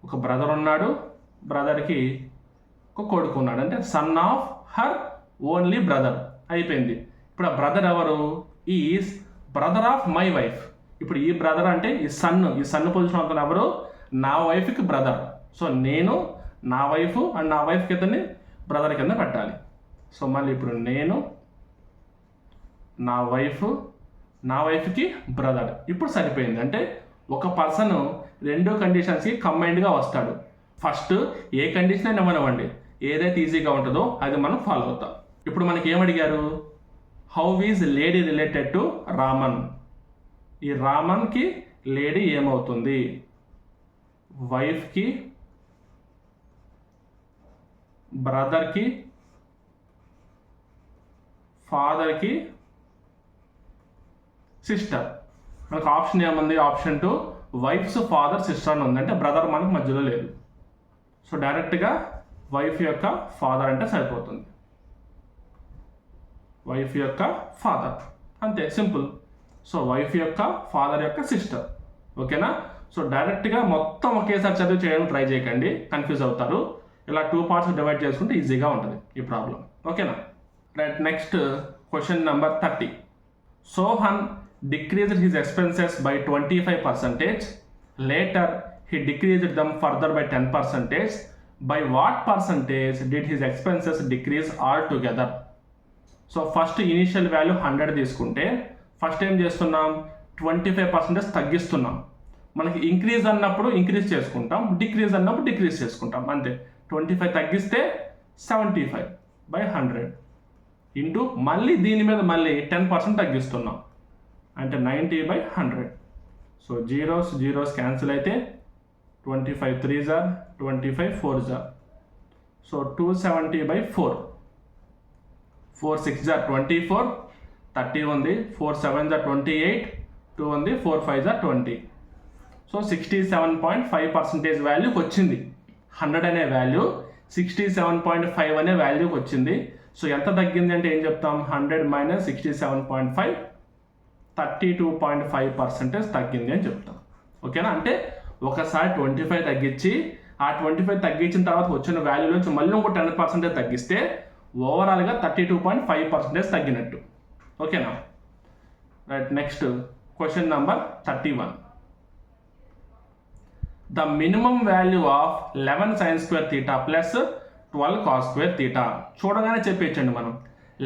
ఒక బ్రదర్ ఉన్నాడు, బ్రదర్కి ఒక కొడుకు ఉన్నాడు, అంటే sun of her only brother అయిపోయింది. ఇప్పుడు ఆ బ్రదర్ ఎవరు? Is brother of my wife. ఇప్పుడు ఈ బ్రదర్ అంటే ఈ సన్ పొజిషన్ అవుతున్న ఎవరు? నా వైఫ్కి బ్రదర్. సో నేను నా వైఫ్ అండ్ నా వైఫ్ కిందని బ్రదర్ కింద పెట్టాలి. సో మళ్ళీ ఇప్పుడు నేను నా వైఫ్కి బ్రదర్. ఇప్పుడు సరిపోయింది. అంటే ఒక పర్సన్ రెండు కండిషన్స్కి కంబైన్డ్గా వస్తాడు. ఫస్ట్ ఏ కండిషన్ అయినా ఇవ్వనివ్వండి, ఏదైతే ఈజీగా ఉంటుందో అది మనం ఫాలో అవుతాం. ఇప్పుడు మనకి ఏమడిగారు? How is lady related to Raman. ఈ రామన్కి లేడీ ఏమవుతుంది? వైఫ్కి, బ్రదర్కి, ఫాదర్కి, సిస్టర్. మనకు ఆప్షన్ ఏముంది? ఆప్షన్ 2 వైఫ్స్ ఫాదర్ సిస్టర్ అని ఉంది. అంటే బ్రదర్ మనకు మధ్యలో లేదు. సో డైరెక్ట్గా వైఫ్ యొక్క ఫాదర్ అంటే సరిపోతుంది. వైఫ్ యొక్క ఫాదర్, అంతే, సింపుల్. సో వైఫ్ యొక్క ఫాదర్ యొక్క సిస్టర్. ఓకేనా? సో డైరెక్ట్గా మొత్తం ఒకేసారి చదివి చేయడానికి ట్రై చేయకండి, కన్ఫ్యూజ్ అవుతారు. ఇలా 2 పార్ట్స్ డివైడ్ చేసుకుంటే ఈజీగా ఉంటుంది ఈ ప్రాబ్లం. ఓకేనా? Right, next question number 30. Sohan decreased his expenses by 25%. Later, he decreased them further by 10%. By what percentage did his expenses decrease altogether? So first initial value 100 తీసుకుంటే first ఏం చేస్తున్నాం? 25% తగ్గిస్తున్నాం. మనకి ఇంక్రీజ్ అన్నప్పుడు ఇంక్రీజ్ చేసుకుంటాం, డిక్రీజ్ అన్నప్పుడు decrease చేసుకుంటాం, అంతే. 25 తగ్గిస్తే 75/100 ఇంటూ మళ్ళీ దీని మీద మళ్ళీ 10% తగ్గిస్తున్నాం, అంటే 90/100. సో జీరోస్ క్యాన్సిల్ అయితే 25 3s are 25 4s are. So 270/4. 4 6s are 24, 30 ఉంది, 4 7s are 28, 2 ఉంది, 4 5s are 20. సో 67.5% వాల్యూకి వచ్చింది. 100 అనే వాల్యూ 67.5 అనే వాల్యూకి వచ్చింది. సో ఎంత తగ్గింది అంటే ఏం చెప్తాం? 100 - 67.5 32.5% తగ్గింది అని చెప్తాం. ఓకేనా? అంటే ఒకసారి 25 తగ్గించి ఆ 25 తగ్గించిన తర్వాత వచ్చిన వాల్యూ నుంచి మళ్ళీ ఇంకో 10% తగ్గిస్తే ఓవరాల్గా 32.5% తగ్గినట్టు. ఓకేనా? Right, next question number 31. The minimum value of 11 sin square theta plus 12 cos square theta. చూడగానే చెప్పేచ్చండి మనం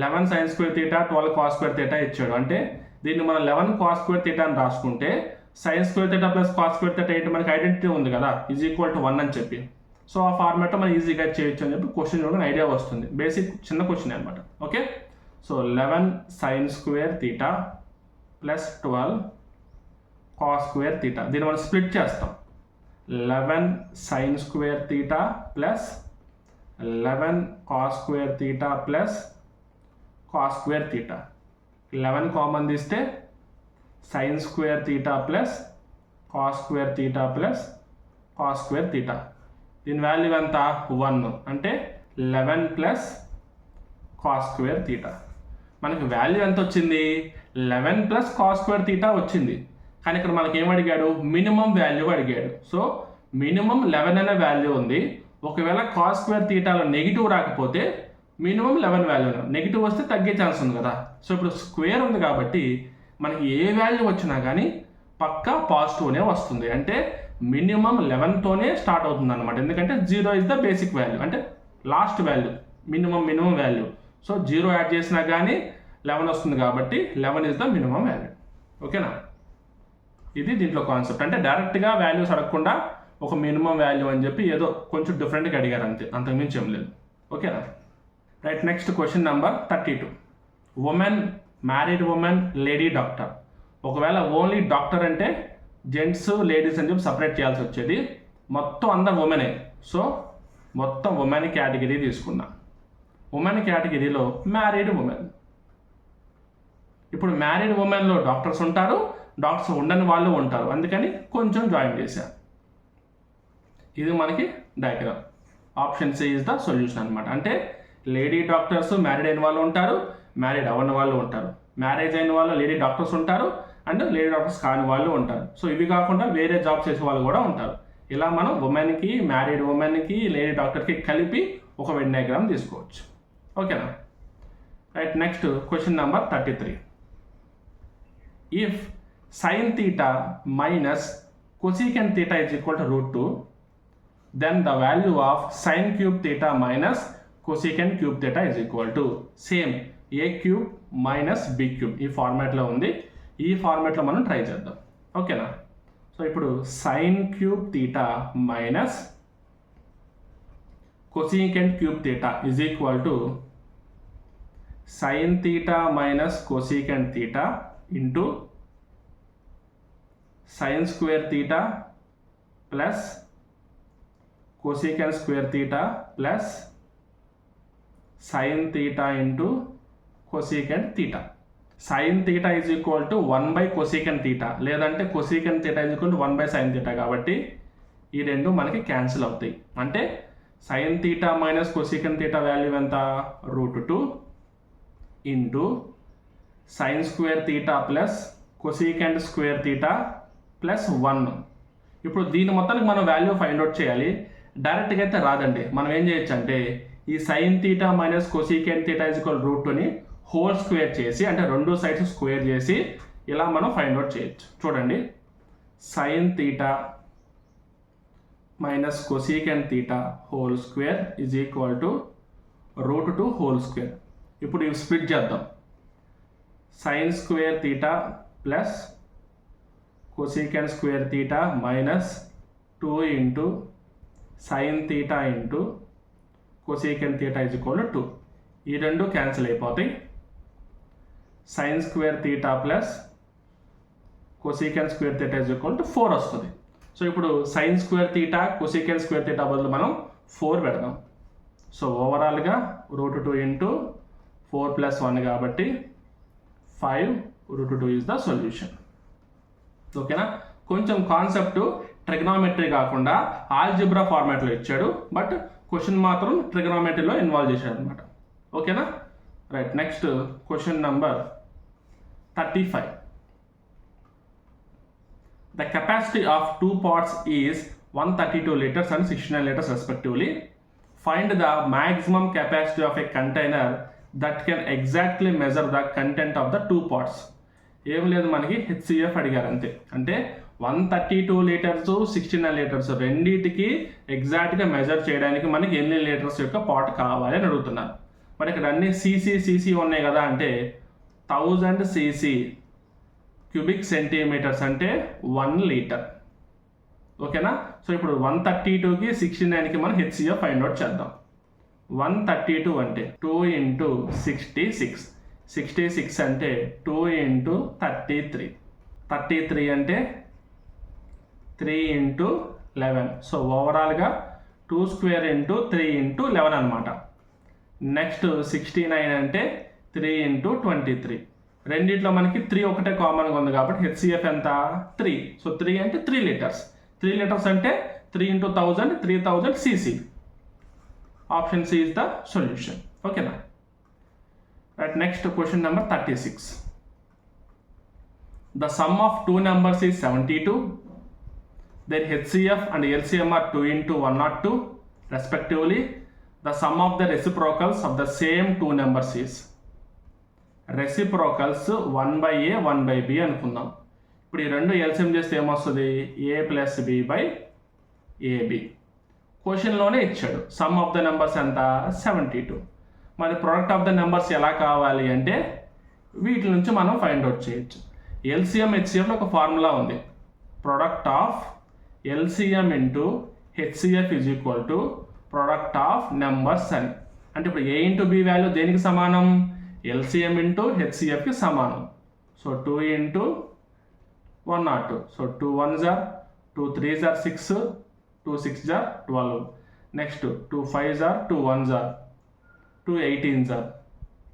11 sin square theta 12 cos square theta ఇచ్చాడు. అంటే దీన్ని మనం 11 cos square theta అని రాసుకుంటే sin square theta plus cos square theta ఏంటి? మనకి ఐడెంటిటీ ఉంది కదా, =1 అని చెప్పి. సో ఆ ఫార్మాట్లో మనం ఈజీగా చేయొచ్చు అని చెప్పి క్వశ్చన్ చూడగానే ఐడియా వస్తుంది. బేసిక్ చిన్న క్వశ్చన్ అనమాట. Okay, so 11 sin square theta plus 12 cos square theta. దీన్ని మనం స్ప్లిట్ చేస్తాం. 11 sin square theta plus 11 cos square theta plus cos square theta. 11 common తీస్తే sin square theta plus cos square theta plus cos square theta. దీని value ఎంత? 1. అంటే 11 plus cos square theta. మనకి value ఎంత వచ్చింది? 11 ప్లస్ cos square theta వచ్చింది. కానీ ఇక్కడ మనకి ఏమడిగాడు? మినిమం వాల్యూ అడిగాడు. సో మినిమం 11 అనే వాల్యూ ఉంది. ఒకవేళ cos square thetaలో నెగిటివ్ రాకపోతే మినిమం 11 వాల్యూ, నెగిటివ్ వస్తే తగ్గే ఛాన్స్ ఉంది కదా. సో ఇప్పుడు స్క్వేర్ ఉంది కాబట్టి మనకి ఏ వాల్యూ వచ్చినా కానీ పక్కా పాజిటివ్నే వస్తుంది. అంటే మినిమం 11తోనే స్టార్ట్ అవుతుంది అనమాట. ఎందుకంటే 0 ఇస్ ద బేసిక్ వాల్యూ, అంటే last value, minimum value. So 0 add చేసినా కానీ 11 వస్తుంది కాబట్టి 11 ఇస్ ద మినిమం వాల్యూ. ఓకేనా, ఇది దీంట్లో కాన్సెప్ట్. అంటే డైరెక్ట్గా వాల్యూస్ అడగకుండా ఒక మినిమం వాల్యూ అని చెప్పి ఏదో కొంచెం డిఫరెంట్గా అడిగారు అంతే, అంతకుమించి ఏం లేదు. ఓకేనా, right. Next question number 32. Women, married women, lady doctor. ఒకవేళ ఓన్లీ డాక్టర్ అంటే జెంట్స్ లేడీస్ అని చెప్పి సపరేట్ చేయాల్సి వచ్చేది. మొత్తం అందరు ఉమెనే, సో మొత్తం ఉమెన్ కేటగిరీ తీసుకున్నా. ఉమెన్ కేటగిరీలో మ్యారీడ్ ఉమెన్. ఇప్పుడు మ్యారీడ్ ఉమెన్లో డాక్టర్స్ ఉంటారు, డాక్టర్స్ ఉండని వాళ్ళు ఉంటారు, అందుకని కొంచెం జాయిన్ చేశారు. ఇది మనకి diagram. Option C is the solution అనమాట. అంటే లేడీ డాక్టర్స్ మ్యారీడ్ అయిన వాళ్ళు ఉంటారు, మ్యారీడ్ అవ్వని వాళ్ళు ఉంటారు, మ్యారేజ్ అయిన వాళ్ళు లేడీ డాక్టర్స్ ఉంటారు, అండ్ లేడీ డాక్టర్స్ కాని వాళ్ళు ఉంటారు. సో ఇవి కాకుండా వేరే జాబ్ చేసే వాళ్ళు కూడా ఉంటారు. ఇలా మనం ఉమెన్కి, మ్యారీడ్ ఉమెన్కి, లేడీ డాక్టర్కి కలిపి ఒక వెన్ డయాగ్రామ్ తీసుకోవచ్చు. ఓకేనా, right. Next question number 33. If sin theta minus cosecant theta is equal to √2, then the value of sin cube theta minus cosecant cube theta is equal to same a cube minus b cube. ఈ ఫార్మాట్లో ఉంది, ఈ ఫార్మాట్లో మనం try చేద్దాం. ఓకేనా, so ఇప్పుడు sin cube theta minus cosecant cube theta is equal to sin theta minus cosecant theta into sin square theta plus cosecant square theta plus sin theta into cosecant theta. sin theta is equal to 1 by cosecant theta, లేదంటే cosecant theta is equal to 1 by sin theta. కాబట్టి ఈ రెండు మనకి cancel అవుతాయి. అంటే sin theta minus cosecant theta value ఎంత, √2 into sin square theta plus cosecant square theta plus 1. ఇప్పుడు దీని మొత్తానికి మనం వాల్యూ ఫైండ్ అవుట్ చేయాలి. డైరెక్ట్గా అయితే రాదండి. మనం ఏం చేయొచ్చు అంటే ఈ sine theta minus cosecant theta is equal √2ని హోల్ స్క్వేర్ చేసి, అంటే రెండు సైడ్స్ స్క్వేర్ చేసి ఇలా మనం ఫైండ్ అవుట్ చేయొచ్చు. చూడండి, sine theta minus cosecant theta whole square is equal to √2 whole square. ఇప్పుడు ఇవి స్ప్లిట్ చేద్దాం. Sine square theta plus cosecant square theta minus 2 into sin theta into cosecant theta is equal to 2. ఈ రెండు cancel అయిపోతాయి. sin square theta plus cosecant square theta is equal to 4 వస్తుంది. So ఇప్పుడు sin square theta cosecant square theta బదులు మనం 4 పెడదాం. So ఓవరాల్గా √2 into 4 plus 1 కాబట్టి 5 √2 is the solution. ఓకేనా, కొంచెం కాన్సెప్ట్ ట్రిగ్నామెట్రీ కాకుండా ఆల్జిబ్రా ఫార్మాట్లో ఇచ్చాడు, బట్ క్వశ్చన్ మాత్రం ట్రిగ్నామెట్రీలో ఇన్వాల్వ్ చేశాడు అనమాట. ఓకేనా, right. Next question number 35. The capacity of two pots is 132 liters and 69 liters respectively. Find the maximum capacity of a container that can exactly measure the content of the two pots. ఏం లేదు, మనకి HCF అడిగారు అంతే. అంటే 132 litres 69 litres రెండింటికి ఎగ్జాక్ట్గా measure చేయడానికి మనకి ఎన్ని లీటర్స్ యొక్క పాట్ కావాలి అని అడుగుతున్నారు. మరి ఇక్కడ అన్ని సీసీ ఉన్నాయి కదా, అంటే 1000 cc క్యూబిక్ సెంటీమీటర్స్ అంటే 1 లీటర్. ఓకేనా, సో ఇప్పుడు 132కి 69కి మనం HCF ఫైండ్ అవుట్ చేద్దాం. 132 అంటే 2 into 66, 66 అంటే 2 into 33, 33 అంటే 3 into 11. సో ఓవరాల్గా 2 square into 3 into 11 అనమాట. నెక్స్ట్ 69 అంటే 3 into 23. రెండిట్లో మనకి 3 ఒకటే కామన్గా ఉంది కాబట్టి HCF ఎంత, 3. సో 3 అంటే 3 లీటర్స్. 3 లీటర్స్ అంటే 3 into 1000, 3000 cc. Option C is the solution. ఓకేనా, right. Next question number 36. The sum of two numbers is 72. Their HCF and LCM are 2 into 102 respectively. The sum of the reciprocals of the same two numbers is, reciprocals 1 by A 1 by B అనుకుందాం. ఇప్పుడు ఈ రెండు LCM చేస్తే ఏమొస్తుంది, ఏ plus B by AB. క్వశ్చన్లోనే ఇచ్చాడు some of the numbers ఎంత, 72. మరి product of the numbers ఎలా కావాలి అంటే వీటి నుంచి మనం ఫైండ్ అవుట్ చేయొచ్చు. ఎల్సిఎం హెచ్సిఎఫ్లో ఒక ఫార్ములా ఉంది, product of LCM into HCF is equal to product of numbers అని. అంటే ఇప్పుడు ఏ ఇంటూ బి వాల్యూ దేనికి సమానం, ఎల్సిఎం ఇంటూ హెచ్సిఎఫ్కి సమానం. So 2 into 102. So 2 1s are 2 3s are 6, 2 6s are 12. Next 2 5s are 2 1s are 2 18s are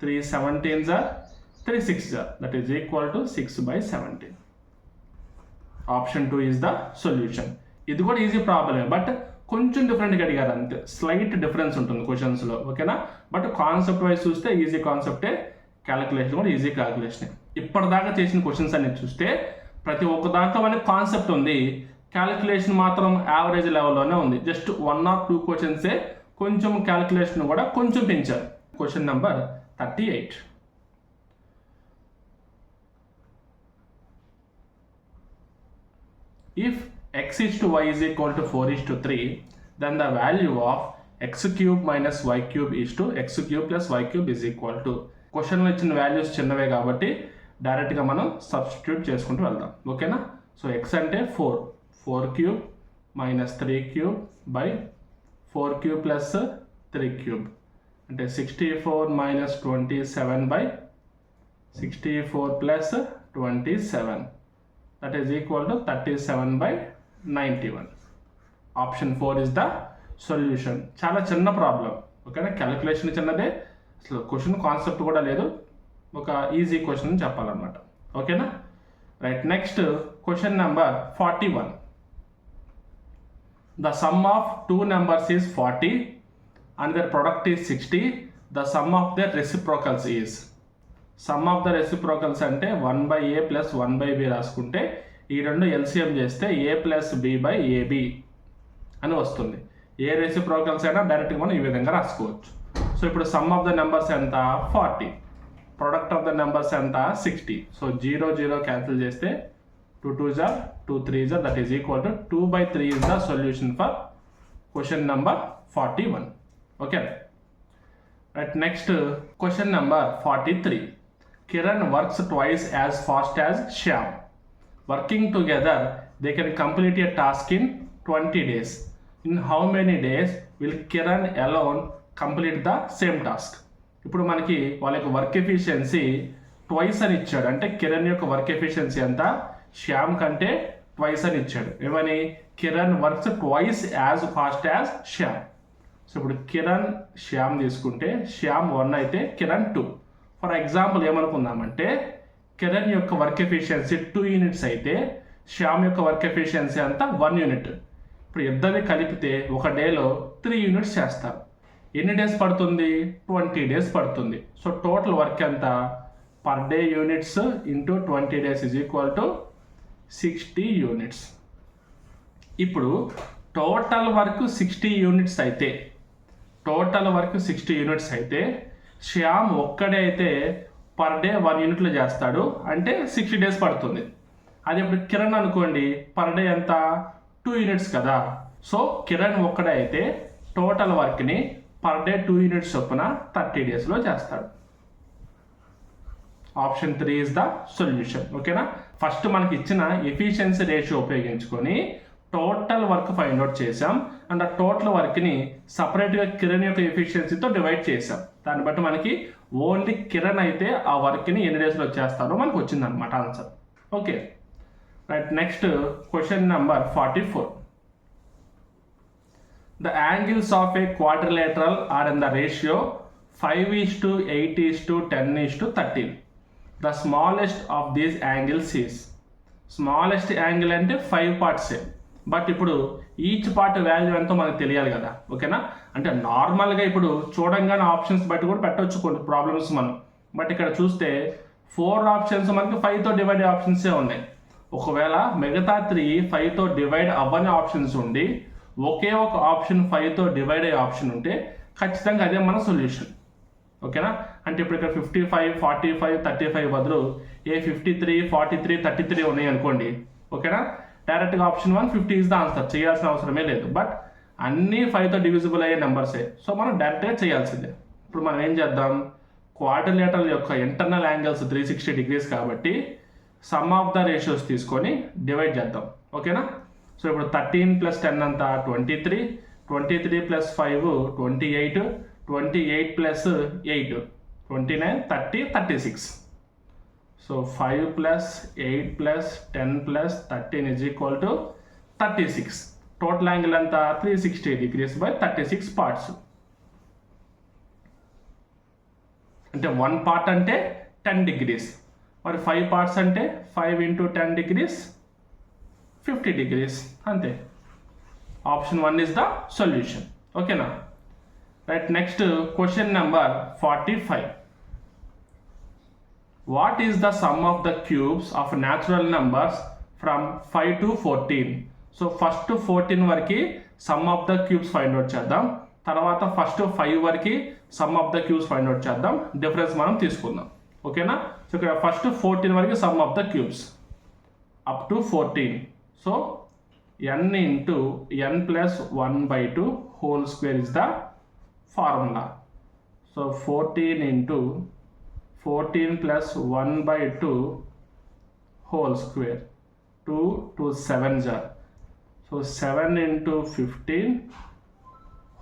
3 17s are 3 6s are, that is equal to 6/17. Option 2 is the solution. ఇది కూడా easy ప్రాబ్లమే, but కొంచెం డిఫరెంట్గా అడిగారు అంతే, slight difference ఉంటుంది క్వశ్చన్స్లో, ఓకేనా. But concept wise చూస్తే ఈజీ కాన్సెప్టే, క్యాలిక్యులేషన్ కూడా ఈజీ క్యాలిక్యులేషన్. ఇప్పటిదాకా చేసిన క్వశ్చన్స్ అన్ని చూస్తే ప్రతి ఒక్క దాంట్లో మనకి కాన్సెప్ట్ ఉంది, క్యాలిక్యులేషన్ మాత్రం యావరేజ్ లెవెల్లోనే ఉంది. జస్ట్ 1 or 2 క్వశ్చన్సే కొంచెం క్యాలిక్యులేషన్ కూడా కొంచెం పెంచారు. Question number 38. If x is to y is equal to 4 is to 3, then the value of x cube minus y cube is to x cube plus y cube is equal to. క్వశ్చన్లో ఇచ్చిన values చిన్నవే కాబట్టి డైరెక్ట్గా మనం substitute చేసుకుంటూ వెళ్దాం, ఓకేనా. So x అంటే 4 cube minus 3 cube by 4 cube plus 3 cube అంటే 64 minus 27 by 64 plus 27, that is equal to 37/91. Option 4 is the solution. చాలా చిన్న ప్రాబ్లం, ఓకేనా. క్యాలిక్యులేషన్ చిన్నదే, అసలు క్వశ్చన్ కాన్సెప్ట్ కూడా లేదు, ఒక ఈజీ క్వశ్చన్ అని చెప్పాలన్నమాట, ఓకేనా. Right, next question number 41. The sum of two numbers is 40 and their product is 60. The sum of their reciprocals is. Some of the reciprocals అంటే 1/a ప్లస్ 1/b రాసుకుంటే ఈ రెండు LCM చేస్తే a plus b by a b అని వస్తుంది. ఏ reciprocals అయినా డైరెక్ట్గా మనం ఈ విధంగా రాసుకోవచ్చు. సో ఇప్పుడు సమ్ ఆఫ్ ద నెంబర్స్ ఎంత 40, ప్రొడక్ట్ ఆఫ్ ద నెంబర్స్ ఎంత 60. సో 0 0 క్యాన్సిల్ చేస్తే 2 2s are 2 3s are, that is equal to 2/3 is the solution for question number 41. Okay, right, next question number 43. Kiran works twice as fast as Shyam. Working together, they can complete a task in 20 days. In how many days will Kiran alone complete the same task? ఇప్పుడు మనకి వాళ్ళ యొక్క work efficiency twice అని ఇచ్చాడు, అంటే కిరణ్ యొక్క work efficiency ఎంత శ్యామ్ కంటే ట్వైస్ అని ఇచ్చాడు. ఏమని, Kiran works twice as fast as Shyam. So ఇప్పుడు కిరణ్ శ్యామ్ తీసుకుంటే శ్యామ్ 1 అయితే కిరణ్ 2. ఫర్ ఎగ్జాంపుల్ ఏమనుకుందామంటే కిరణ్ యొక్క వర్క్ ఎఫిషియన్సీ 2 యూనిట్స్ అయితే శ్యామ్ యొక్క వర్క్ ఎఫిషియన్సీ అంతా 1 యూనిట్. ఇప్పుడు ఇద్దరిని కలిపితే ఒక డేలో 3 యూనిట్స్ చేస్తారు. ఎన్ని డేస్ పడుతుంది, 20 డేస్ పడుతుంది. సో టోటల్ వర్క్ ఎంత, per day units into 20 days is equal to 60 units. ఇప్పుడు టోటల్ వర్క్ 60 యూనిట్స్ అయితే శ్యామ్ ఒక్కడే అయితే పర్ డే 1 యూనిట్లో చేస్తాడు, అంటే 60 డేస్ పడుతుంది. అది ఇప్పుడు కిరణ్ అనుకోండి, పర్ డే ఎంత 2 యూనిట్స్ కదా. సో కిరణ్ ఒక్కడే అయితే టోటల్ వర్క్ని పర్ డే 2 యూనిట్స్ చొప్పున 30 డేస్లో చేస్తాడు. ఆప్షన్ 3 ఈజ్ ద సొల్యూషన్, ఓకేనా. ఫస్ట్ మనకి ఇచ్చిన ఎఫిషియన్సీ రేషియో ఉపయోగించుకొని టోటల్ వర్క్ ఫైండ్ అవుట్ చేసాం, అండ్ ఆ టోటల్ వర్క్ని సపరేట్గా కిరణ్ యొక్క ఎఫిషియన్సీతో డివైడ్ చేసాం. దాన్ని బట్టి మనకి ఓన్లీ కిరణ్ అయితే ఆ వర్క్ని ఎన్ని డేస్లో చేస్తారో మనకు వచ్చిందనమాట answer. Okay, right, next question number 44. The angles of a quadrilateral are in the ratio 5:8:10:13. The smallest of these angles is. Smallest angle అంటే 5 పార్ట్సే, బట్ ఇప్పుడు ఈచ్ పార్ట్ వాల్యూ ఎంతో మనకు తెలియాలి కదా, ఓకేనా. అంటే నార్మల్గా ఇప్పుడు చూడంగానే ఆప్షన్స్ బట్టి కూడా పెట్టవచ్చు కొన్ని ప్రాబ్లమ్స్ మనం, బట్ ఇక్కడ చూస్తే 4 ఆప్షన్స్ మనకి 5తో డివైడ్ అయ్యే ఆప్షన్సే ఉన్నాయి. ఒకవేళ మిగతా 3 5తో డివైడ్ అవ్వని ఆప్షన్స్ ఉండి ఒకే ఒక ఆప్షన్ 5తో డివైడ్ అయ్యే ఆప్షన్ ఉంటే ఖచ్చితంగా అదే మన సొల్యూషన్. ఓకేనా. అంటే ఇప్పుడు ఇక్కడ 55, 45, 35 బదులు ఏ 53, 43, 33 ఉన్నాయి అనుకోండి. ఓకేనా. డైరెక్ట్గా ఆప్షన్ 1 50 ఇస్ ద ఆన్సర్, చేయాల్సిన అవసరమే లేదు. బట్ అన్నీ 5తో డివిజిబుల్ అయ్యే నెంబర్సే, సో మనం డైరెక్ట్గా చేయాల్సిందే. ఇప్పుడు మనం ఏం చేద్దాం, క్వాడ్రిలేటరల్ యొక్క ఇంటర్నల్ యాంగిల్స్ 360 డిగ్రీస్ కాబట్టి సమ్ ఆఫ్ ద రేషియోస్ తీసుకొని డివైడ్ చేద్దాం. ఓకేనా. సో ఇప్పుడు 13 + 10 అంతా 23, 23 + 5 28, 28 + 8 29, 30, 36. So 5 + 8 + 10 + 13 is equal to 36. Total angle అంతా 360 degrees by 36 పార్ట్స్. అంటే 1 పార్ట్ అంటే 10 degrees, మరి 5 పార్ట్స్ అంటే 5 × 10 degrees 50 degrees అంతే. Option 1 is the solution. ఓకేనా. Right. Next question number 45. What is the sum of the cubes of natural numbers from 5 to 14? So first 14 వరకు some of the cubes find out చేద్దాం, తర్వాత first 5 వరకు some of the cubes find out చేద్దాం, difference మనం తీసుకుందాం. ఓకేనా. So ఇక్కడ first 14 వరకు some of the cubes up to 14. So n × n + 1/2 whole square is the formula. So 14 × 14 + 1/2 whole square, 2 2 7s are. So 7 × 15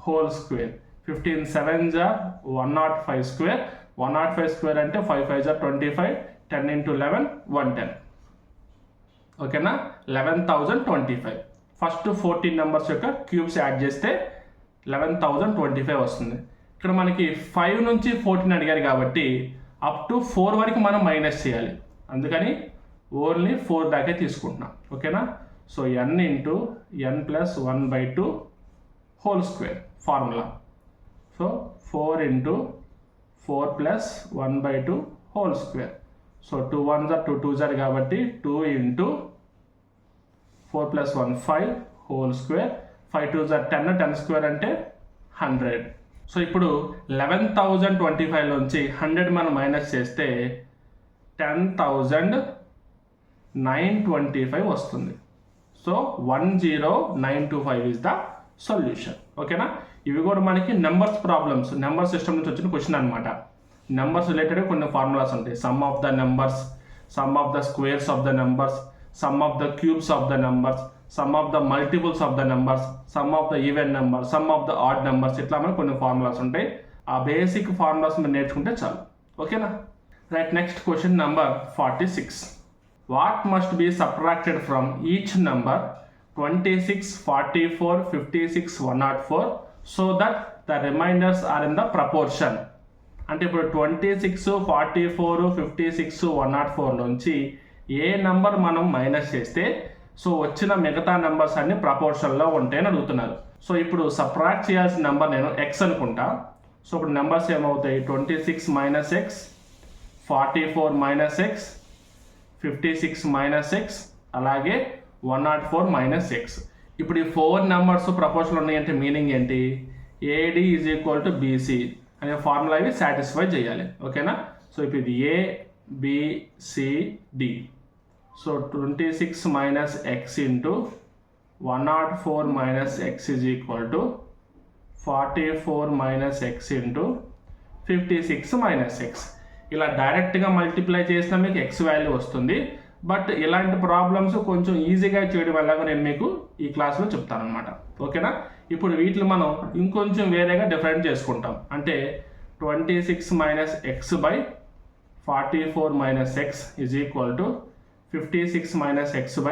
whole square, 15 7s are 105 square, 105 square అంటే 5 5s are 25, 10 × 11 110. ఓకేనా. 11,025. First 14 numbers యొక్క cubes add చేస్తే 11,025 వస్తుంది. ఇక్కడ మనకి 5 నుంచి 14 అడిగారు కాబట్టి అప్ టు 4 వరకు మనం మైనస్ చేయాలి, అందుకని ఓన్లీ 4 దాకే తీసుకుంటున్నాం. ఓకేనా. So n × n + 1/2 whole square formula. So 4 × 4 + 1/2 whole square. So 2 1s are 2 2s are కాబట్టి 2 × 4 + 1 5 whole square, 5 2s are 10, 10 square అంటే 100. సో ఇప్పుడు 11,025 నుంచి 100 మనం మైనస్ చేస్తే 10,925 వస్తుంది. So 10925 is the solution. ఓకేనా. ఇవి కూడా మనకి నెంబర్స్ ప్రాబ్లమ్స్, నెంబర్ సిస్టమ్ నుంచి వచ్చిన క్వశ్చన్ అనమాట. నెంబర్స్ రిలేటెడ్ కొన్ని ఫార్ములాస్ ఉంటాయి. Some of the numbers, some of the squares of the numbers, some of the cubes of the numbers, some of the multiples of the numbers, some of the even number, some of the odd numbers, ఇట్లా మనకి కొన్ని formulas ఉంటాయి. ఆ basic formulas మీరు నేర్చుకుంటే చాలు. ఓకేనా. Right. Next question number 46. What must be subtracted from each number 26, 44, 56, 104 so that the reminders are in the proportion. అంటే ఇప్పుడు 26, 44, 56, 104 నుంచి ఏ నెంబర్ మనం మైనస్ చేస్తే సో వచ్చిన మిగతా నెంబర్స్ అన్ని ప్రపోర్షన్లో ఉంటాయని అడుగుతున్నారు. సో ఇప్పుడు సబ్ట్రాక్ట్ చేయాల్సిన నెంబర్ నేను ఎక్స్ అనుకుంటా. సో ఇప్పుడు నెంబర్స్ ఏమవుతాయి, 26 - x, 44 - x, 56 - x, అలాగే 104 - x. ఇప్పుడు ఈ 4 నెంబర్స్ ప్రపోర్షన్ ఉన్నాయంటే మీనింగ్ ఏంటి, AD = BC అనే ఫార్ములా ఇవి సాటిస్ఫై చేయాలి. ఓకేనా. సో ఇప్పుడు ఇది ABCD. So 26 - x × 104 - x is equal to 44 - x × 56 - x. ఇలా డైరెక్ట్గా మల్టిప్లై చేసినా మీకు x వాల్యూ వస్తుంది. బట్ ఇలాంటి ప్రాబ్లమ్స్ కొంచెం ఈజీగా చేయడం వల్ల నేను మీకు ఈ క్లాస్లో చెప్తాను అనమాట. ఓకేనా. ఇప్పుడు వీటిని మనం ఇంకొంచెం వేరేగా డిఫరెంట్ చేసుకుంటాం. అంటే 26 - x / 44 - x is equal to 56 - x /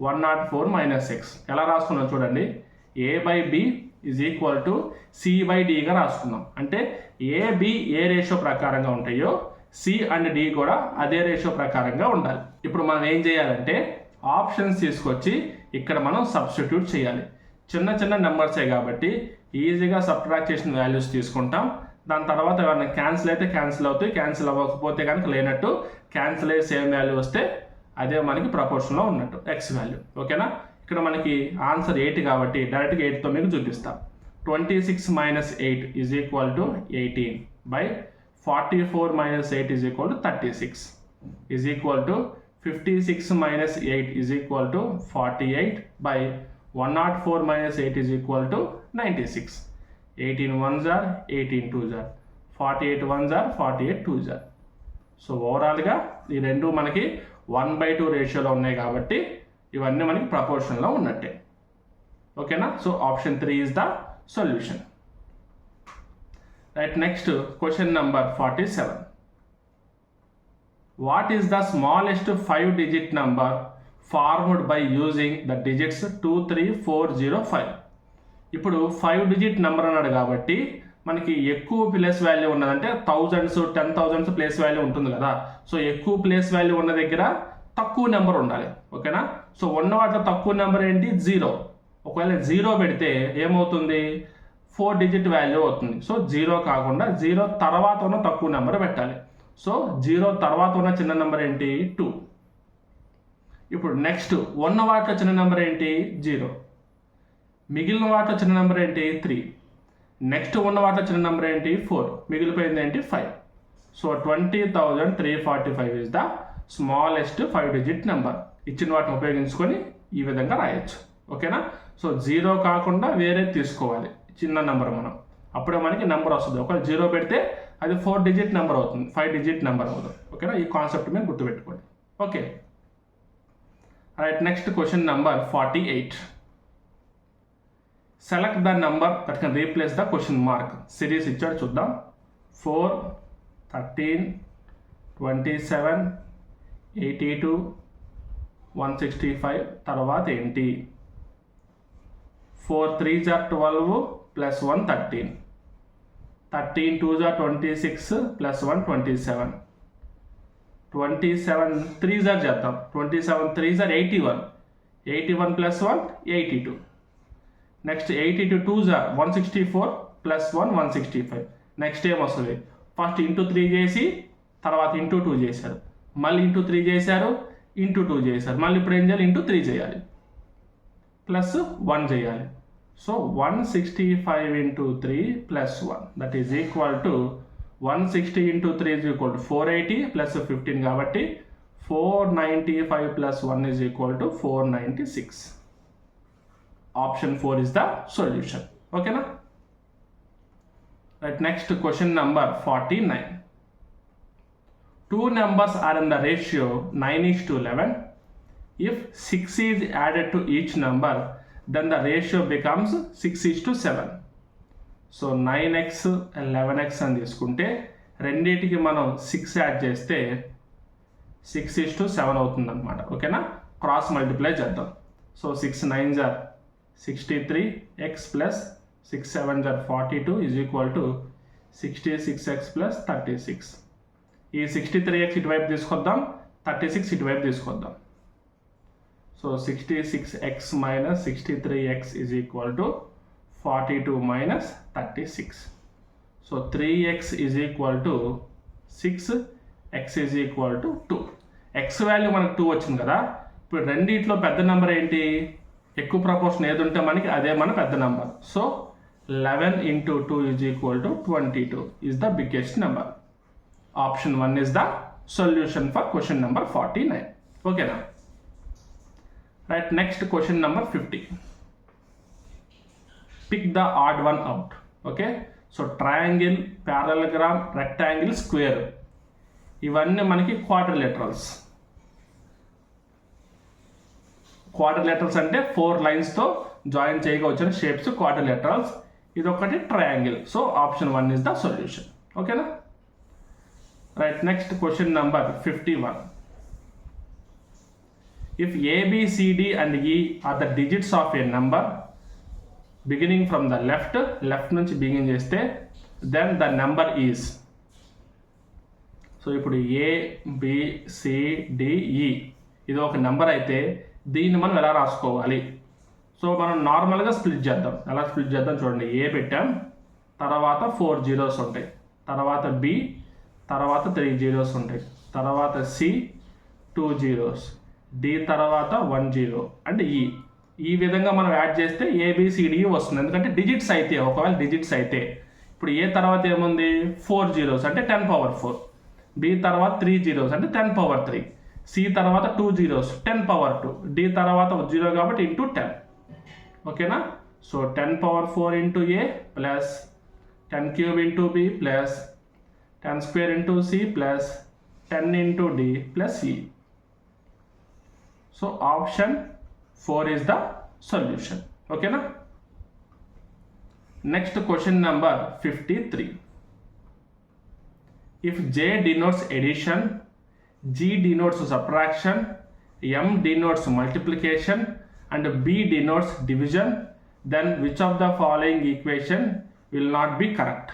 104 - x. ఎలా రాసుకున్నాం చూడండి, A/B is equal to C/Dగా రాసుకున్నాం. అంటే AB ఏ రేషియో ప్రకారంగా ఉంటాయో C అండ్ D కూడా అదే రేషియో ప్రకారంగా ఉండాలి. ఇప్పుడు మనం ఏం చేయాలంటే ఆప్షన్స్ తీసుకొచ్చి ఇక్కడ మనం సబ్స్టిట్యూట్ చేయాలి. చిన్న చిన్న నెంబర్సే కాబట్టి ఈజీగా సబ్ట్రాక్ట్ చేసిన వాల్యూస్ తీసుకుంటాం. దాని తర్వాత ఏమైనా క్యాన్సిల్ అయితే క్యాన్సిల్ అవుతాయి, క్యాన్సిల్ అవ్వకపోతే కనుక లేనట్టు, క్యాన్సిల్ అయ్యే సేమ్ వాల్యూ వస్తే అదే మనకి ప్రపోర్షన్లో ఉన్నట్టు ఎక్స్ వాల్యూ. ఓకేనా. ఇక్కడ మనకి ఆన్సర్ 8 కాబట్టి డైరెక్ట్గా 8తో మీకు చూపిస్తాం. 26 minus 8 is equal to 18 by 44 minus 8 is equal to 36 is equal to 56 minus 8 is equal to 48 by 104 minus 8 is equal to 96. 18 ones are 18 twos are 48 ones are 48 twos are. So ఓవరాల్గా ఈ రెండు మనకి 1/2 రేషియోలో ఉన్నాయి కాబట్టి ఇవన్నీ మనకి ప్రపోర్షన్లో ఉన్నట్టే. ఓకేనా? So option 3 is the solution. Right, next question number 47. What is the smallest 5-digit number formed by using the digits 2, 3, 4, 0, 5? ఇప్పుడు 5-digit నెంబర్ అన్నాడు కాబట్టి మనకి ఎక్కువ ప్లేస్ వాల్యూ ఉన్నదంటే థౌజండ్స్ 10,000s ప్లేస్ వాల్యూ ఉంటుంది కదా. సో ఎక్కువ ప్లేస్ వాల్యూ ఉన్న దగ్గర తక్కువ నెంబర్ ఉండాలి. ఓకేనా? సో ఉన్న వాటిలో తక్కువ నెంబర్ ఏంటి? 0. ఒకవేళ 0 పెడితే ఏమవుతుంది? 4-digit వాల్యూ అవుతుంది. సో 0 కాకుండా 0 తర్వాత ఉన్న తక్కువ నెంబర్ పెట్టాలి. సో 0 తర్వాత ఉన్న చిన్న నెంబర్ ఏంటి? 2. ఇప్పుడు నెక్స్ట్ ఉన్న వాటిలో చిన్న నెంబర్ ఏంటి? 0. మిగిలిన వాటిలో చిన్న నెంబర్ ఏంటి? 3. నెక్స్ట్ ఉన్న వాటిలో చిన్న నెంబర్ ఏంటి? 4. మిగిలిపోయింది ఏంటి? 5. So 20,345 is the smallest 5-digit number. ఇచ్చిన వాటిని ఉపయోగించుకొని ఈ విధంగా రాయొచ్చు. ఓకేనా? సో 0 కాకుండా వేరే తీసుకోవాలి చిన్న నెంబర్ మనం, అప్పుడే మనకి నెంబర్ వస్తుంది. ఒకవేళ 0 పెడితే అది 4-digit నెంబర్ అవుతుంది, 5-digit నెంబర్ అవుతుంది. ఓకేనా? ఈ కాన్సెప్ట్ మీద గుర్తుపెట్టుకోండి. Okay, right, next question number 48. Select the number that can replace the question mark. Series ఇచ్చాడు, చూద్దాం. 4, 13, 27, 82, 165 తర్వాత ఏంటి? 4 3s are 12 plus 1 13. 13 2s are 26 plus 1 27. 27 3s are చేద్దాం. 27 3s are 81. 81 plus 1 82. Next 82 2s are 164 plus 1 165. Next ఏం వస్తుంది? First into 3 చేసి తర్వాత into 2 చేశారు, మళ్ళీ ఇంటూ 3 చేశారు, ఇంటూ 2 చేశారు, మళ్ళీ ఇప్పుడు ఏం చేయాలి? ఇంటూ 3 చేయాలి, ప్లస్ 1 చేయాలి. So 165 into 3 plus 1 that is equal to 160 into 3 is equal to 480 plus 15 కాబట్టి 495 plus 1 is equal to 496. Option 4 is the solution. ఓకేనా? Right, next question number 49. Two numbers are in the ratio 9:11. If 6 is added to each number, then the ratio becomes 6:7. So 9x 11x అని తీసుకుంటే రెండింటికి మనం 6 add చేస్తే 6:7 అవుతుంది అనమాట. ఓకేనా? Cross multiply చేద్దాం. So 6 9s are 63x plus 6 7s are 42 is equal to 66x plus 36. ఈ 63x ఇటువైపు తీసుకొద్దాం, 36 ఇటువైపు తీసుకొద్దాం. So 66x minus 63x is equal to 42 minus 36. So 3x is equal to 6, x is equal to 2. x value మనకు 2 వచ్చింది కదా. ఇప్పుడు రెండిట్లో పెద్ద నెంబర్ ఏంటి? ఎక్కువ ప్రపోర్షన్ ఏది ఉంటే మనకి అదే మన పెద్ద number. So 11 into 2 is equal to 22 is the biggest number. Option 1 is the solution for question number 49. ఓకేనా? Right, next question number 50. Pick the odd one out. Okay, so triangle, parallelogram, rectangle, square ఇవన్నీ మనకి quadrilaterals. Quadrilaterals అంటే 4 లైన్స్తో join చేయగా వచ్చిన shapes quadrilaterals. ఇది ఒకటి triangle. So option 1 is the solution. ఓకేనా? Right, next question number 51. If A, B, C, D and E are the digits of a number beginning from the left నుంచి begin చేస్తే then the number is. So ఇప్పుడు A, B, C, D, E ఇది ఒక number అయితే దీన్ని మనం ఎలా రాసుకోవాలి? సో మనం నార్మల్గా స్ప్లిట్ చేద్దాం. ఎలా స్ప్లిట్ చేద్దాం చూడండి. A పెట్టాం, తర్వాత 4 zeros ఉంటాయి, తర్వాత B, తర్వాత 3 zeros ఉంటాయి, తర్వాత C 2 zeros, D తర్వాత 1 0 అండ్ E. ఈ విధంగా మనం యాడ్ చేస్తే ఏబిసిడి వస్తుంది, ఎందుకంటే డిజిట్స్ అయితే, ఒకవేళ డిజిట్స్ అయితే. ఇప్పుడు ఏ తర్వాత ఏముంది 4 zeros అంటే 10^4, బి తర్వాత 3 zeros అంటే 10^3, సి తర్వాత 2 zeros 10^2, డి తర్వాత 0 కాబట్టి ఇంటూ 10. ఓకేనా? So 10^4 into A plus 10³ into B plus 10² into C plus 10 into D plus E. So option 4 is the solution. Okay na? Next question number 53. If J denotes addition, G denotes subtraction, M denotes multiplication and B denotes division, then which of the following equation will not be correct?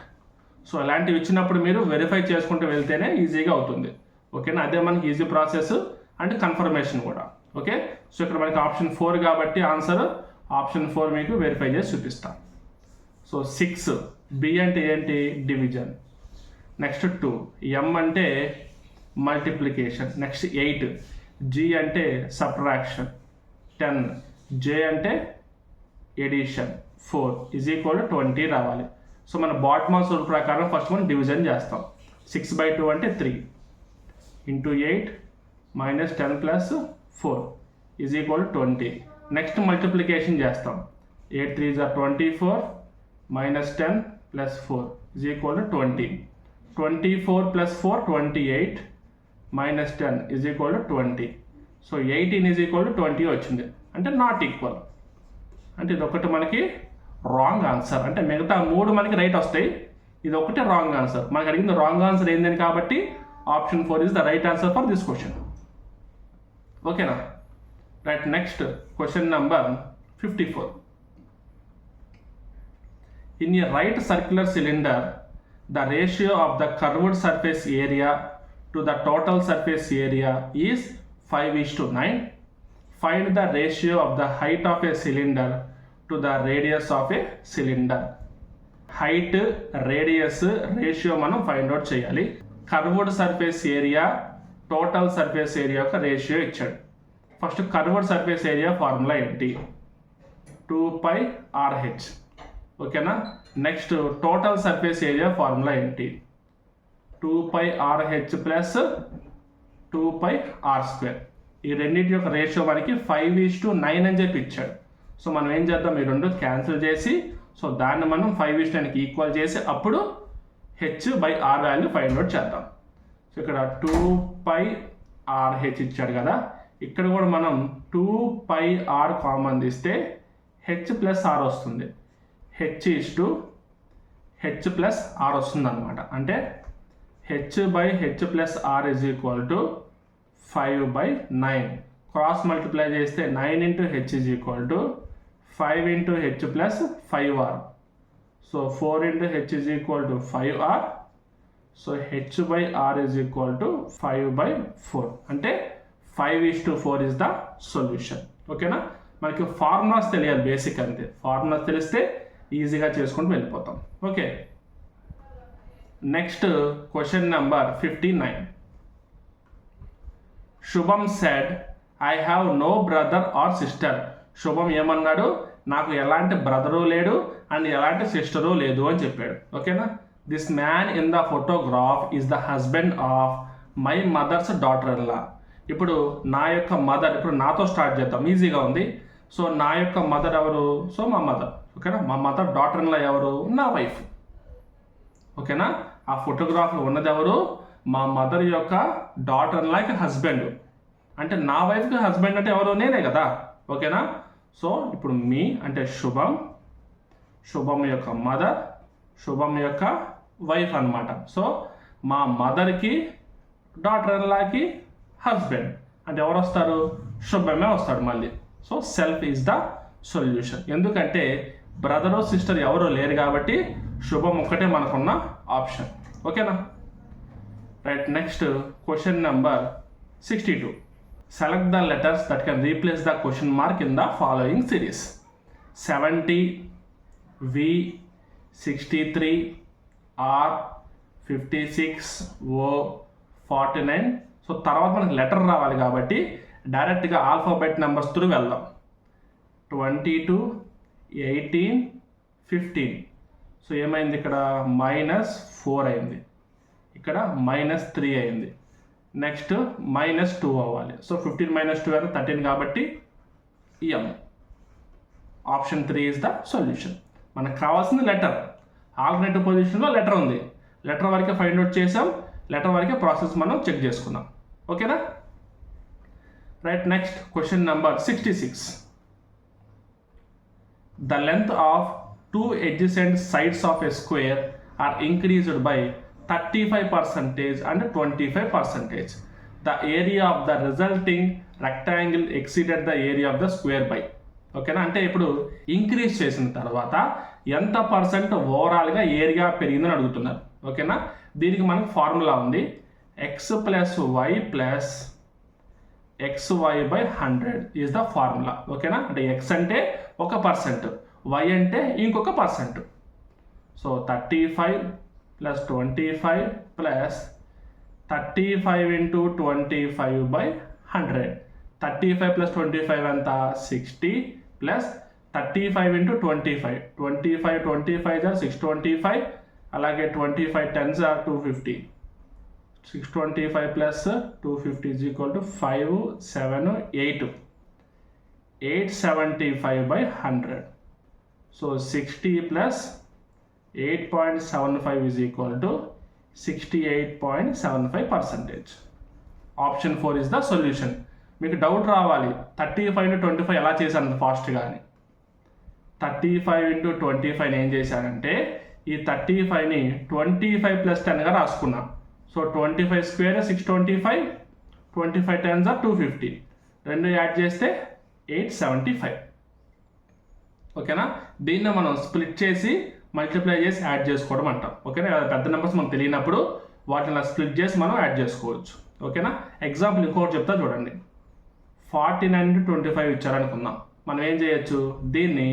So అలాంటివి ఇచ్చినప్పుడు మీరు verify చేసుకుంటూ వెళ్తేనే ఈజీగా అవుతుంది. ఓకేనా? అదే మనకి ఈజీ ప్రాసెస్ అండ్ కన్ఫర్మేషన్ కూడా. ఓకే, సో ఇక్కడ మనకి ఆప్షన్ 4 కాబట్టి ఆన్సర్ ఆప్షన్ 4 మీకు వెరిఫై చేసి చూపిస్తాం. సో 6 బి అంటే ఏంటి డివిజన్, నెక్స్ట్ 2 ఎం అంటే మల్టిప్లికేషన్, నెక్స్ట్ 8 జి అంటే సబ్ట్రాక్షన్, 10 జే అంటే ఎడిషన్, 4 = 20 రావాలి. సో మన బాట్మాస్ రూల్ ప్రకారం ఫస్ట్ మనం డివిజన్ చేస్తాం. 6/2 అంటే 3 into 8 minus 10 plus 4 = 20. Next multiplication చేస్తాం. 8 3s are 24 minus 10 plus 4 = 20. 24 plus 4 28 minus 10 = 20. So 18 = 20 వచ్చింది, అంటే నాట్ ఈక్వల్. అంటే ఇది ఒకటి మనకి రాంగ్ ఆన్సర్. అంటే మిగతా 3 మనకి రైట్ వస్తాయి, ఇది ఒకటి రాంగ్ ఆన్సర్. మనకి అడిగింది రాంగ్ ఆన్సర్ ఏందని కాబట్టి option 4 is the right answer for this question. ఓకేనా? Right, next question number 54. In a right circular cylinder the ratio of the curved surface area to the total surface area is 5:9. Find the ratio of the height of A cylinder to the radius of A cylinder. Height radius ratio మనం find out చేయాలి. Curved surface area total surface area యొక్క ratio ఇచ్చాడు. First curved surface area formula ఏంటి? 2πRH. ఓకేనా? Next total surface area formula ఏంటి? 2πRH plus 2πr². ఈ రెండింటి యొక్క రేషియో మనకి 5:9 అని చెప్పి ఇచ్చాడు. సో మనం ఏం చేద్దాం, ఈ రెండు క్యాన్సిల్ చేసి, సో దాన్ని మనం 5:9కి ఈక్వల్ చేసి అప్పుడు h/r వాల్యూ ఫైండ్ అవుట్ చేద్దాం. సో ఇక్కడ 2πRH ఇచ్చాడు కదా, ఇక్కడ కూడా మనం 2πr కామన్ తీస్తే h+r వస్తుంది. h+r వస్తుంది అనమాట. అంటే h/h+r = 5/9. క్రాస్ మల్టిప్లై చేస్తే 9 × h = 5 × h plus 5r. So 4 × h = 5r. So h/r = 5/4. అంటే 5:4 is the solution. ఓకేనా? మనకి ఫార్ములాస్ తెలియాలి, బేసిక్ అంతే. ఫార్ములాస్ తెలిస్తే ఈజీగా చేసుకుంటూ వెళ్ళిపోతాం. Okay, next question number 59. Shubham said I have no brother or sister. Shubham ఏమన్నాడు? నాకు ఎలాంటి బ్రదరు లేడు అండ్ ఎలాంటి సిస్టరు లేదు అని చెప్పాడు. ఓకేనా? This man in the photograph is the husband of my mother's daughter in law. ఇప్పుడు నా యొక్క మదర్, ఇప్పుడు నాతో స్టార్ట్ చేద్దాం, ఈజీగా ఉంది. సో నా యొక్క మదర్ ఎవరు? సో మా మదర్. ఓకేనా? మా మదర్ డాటర్ ఇన్ లా ఎవరు? నా వైఫ్. ఓకేనా? ఆ ఫోటోగ్రాఫ్లో ఉన్నది ఎవరు? మా మదర్ యొక్క డాటర్ ఇన్ లాకి హస్బెండ్. అంటే నా వైఫ్కి హస్బెండ్ అంటే ఎవరు? నేనే కదా. ఓకేనా? సో ఇప్పుడు మీ అంటే శుభం, శుభం యొక్క మదర్, శుభం యొక్క వైఫ్ అన్నమాట. సో మా మదర్కి డాటర్ ఇన్ లాకి హస్బెండ్ అంటే ఎవరు వస్తారు? శుభమే వస్తాడు మళ్ళీ. So self is the solution. ఎందుకంటే బ్రదరు సిస్టర్ ఎవరు లేరు కాబట్టి శుభం ఒక్కటే మనకున్న ఆప్షన్. ఓకేనా? Right, next question number 62. Select the letters that can replace the question mark in the following series. 70, V, 63, R, 56, O, 49. So తర్వాత మనకి లెటర్ రావాలి కాబట్టి డైరెక్ట్గా ఆల్ఫాబెట్ నెంబర్స్ త్రూ వెళ్దాం. 22, 18, 15. సో ఏమైంది ఇక్కడ -4 అయింది, ఇక్కడ -3 అయింది. నెక్స్ట్ -2 అవ్వాలి. సో 15 - 2 అంటే 13 కాబట్టి M. Option 3 is the solution. మనకు కావాల్సింది లెటర్. ఆల్టర్నేటివ్ పొజిషన్లో లెటర్ ఉంది. లెటర్ వరకే ఫైండ్ అవుట్ చేసాం, లెటర్ వరకే ప్రాసెస్ మనం చెక్ చేసుకున్నాం. ఓకేనా? Right. Next question number 66. The length of two adjacent sides of a square are increased by 35% and 25%. The area of the resulting rectangle exceeded the area of the square by. ఓకేనా? అంటే ఇప్పుడు increase చేసిన తర్వాత ఎంత percent ఓవరాల్గా area పెరిగిందని అడుగుతున్నారు. ఓకేనా? దీనికి మనకు ఫార్ములా ఉంది. x + y + xy/100 is the formula. ఓకేనా? అంటే x అంటే 1%, y అంటే ఇంకొక పర్సెంట్. సో 35 + 25 + 35 × 25/100. 35 + 25 ఎంత? 60 + 35 × 25. 25 25 625. అలాగే 25 10s 250. 625 + 250 = 5 7 8. 875/100. So 60 + 8.75 = 68.75%. Option 4 is the solution. మీకు డౌట్ రావాలి, 35 × 25 ఎలా చేశాను ఫాస్ట్గా అని. 35 × 25 ఏం చేశానంటే ఈ 35ని 25 + 10గా రాసుకున్నా. So 25 square 625, 25 10s 250. రెండు యాడ్ చేస్తే 875. ఓకేనా? దీన్ని మనం స్ప్లిట్ చేసి మల్టిప్లై చేసి యాడ్ చేసుకోవడం అంటాం. ఓకేనా? పెద్ద నెంబర్స్ మనకు తెలియనప్పుడు వాటిని స్ప్లిట్ చేసి మనం యాడ్ చేసుకోవచ్చు. ఓకేనా? ఎగ్జాంపుల్ ఇంకోటి చెప్తా చూడండి. 49 × 25 ఇచ్చారనుకుందాం. మనం ఏం చేయొచ్చు, దీన్ని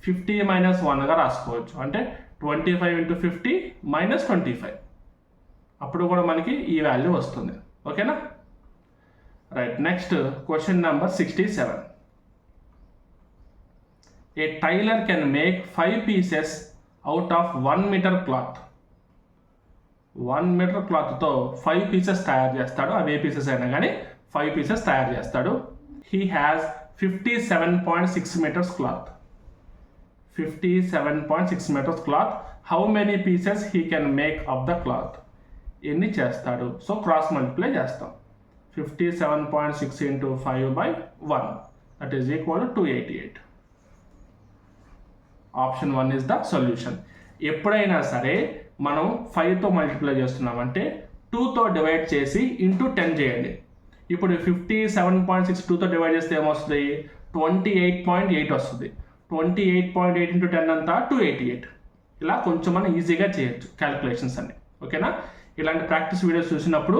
50 - 1గా రాసుకోవచ్చు. అంటే 25 × 50 - 25. అప్పుడు కూడా మనకి ఈ వాల్యూ వస్తుంది. ఓకేనా? Right. Next question number 67. A tailor can make 5 pieces out of 1 meter cloth. 1 meter clothతో 5 pieces తయారు చేస్తాడు. అవి ఏ పీసెస్ అయినా కానీ 5 pieces తయారు చేస్తాడు. He has 57.6 meters cloth. 57.6 meters cloth. How many pieces he can make of the cloth? ఎన్ని చేస్తాడు? So cross multiply చేస్తాం. 57.6 × 5/1 that is equal to 288. Option 1 is the solution. ఎప్పుడైనా సరే మనం 5తో మల్టిప్లై చేస్తున్నామంటే 2తో డివైడ్ చేసి ఇంటూ 10 చేయండి. ఇప్పుడు 57.6 2తో డివైడ్ చేస్తే ఏమొస్తుంది? 28.8 వస్తుంది. 28.8 × 10 అంతా 288. ఇలా కొంచెం మనం ఈజీగా చేయొచ్చు క్యాలిక్యులేషన్స్ అన్ని. ఓకేనా? ఇలాంటి ప్రాక్టీస్ వీడియోస్ చూసినప్పుడు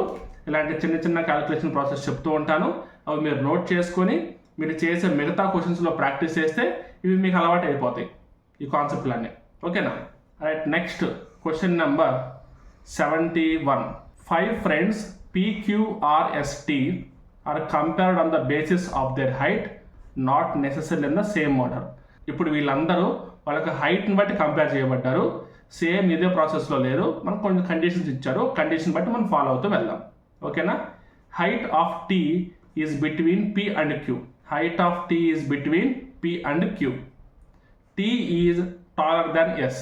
ఇలాంటి చిన్న చిన్న క్యాలిక్యులేషన్ ప్రాసెస్ చెప్తూ ఉంటాను. అవి మీరు నోట్ చేసుకొని మీరు చేసే మిగతా క్వశ్చన్స్లో ప్రాక్టీస్ చేస్తే ఇవి మీకు అలవాటు అయిపోతాయి ఈ కాన్సెప్ట్లన్నీ. ఓకేనా? Right. Next question number 71. 5 friends PQRST are compared on the basis of their height, not necessarily in the same order. ఇప్పుడు వీళ్ళందరూ వాళ్ళకి హైట్ని బట్టి కంపేర్ చేయబడ్డారు. సేమ్ ఇదే ప్రాసెస్లో లేరు. మనకు కొన్ని కండిషన్స్ ఇచ్చారు. కండిషన్ బట్టి మనం ఫాలో అవుతూ వెళ్దాం. ఓకేనా? Height of T is between P and Q. Height of T is between P and Q. T is taller than S.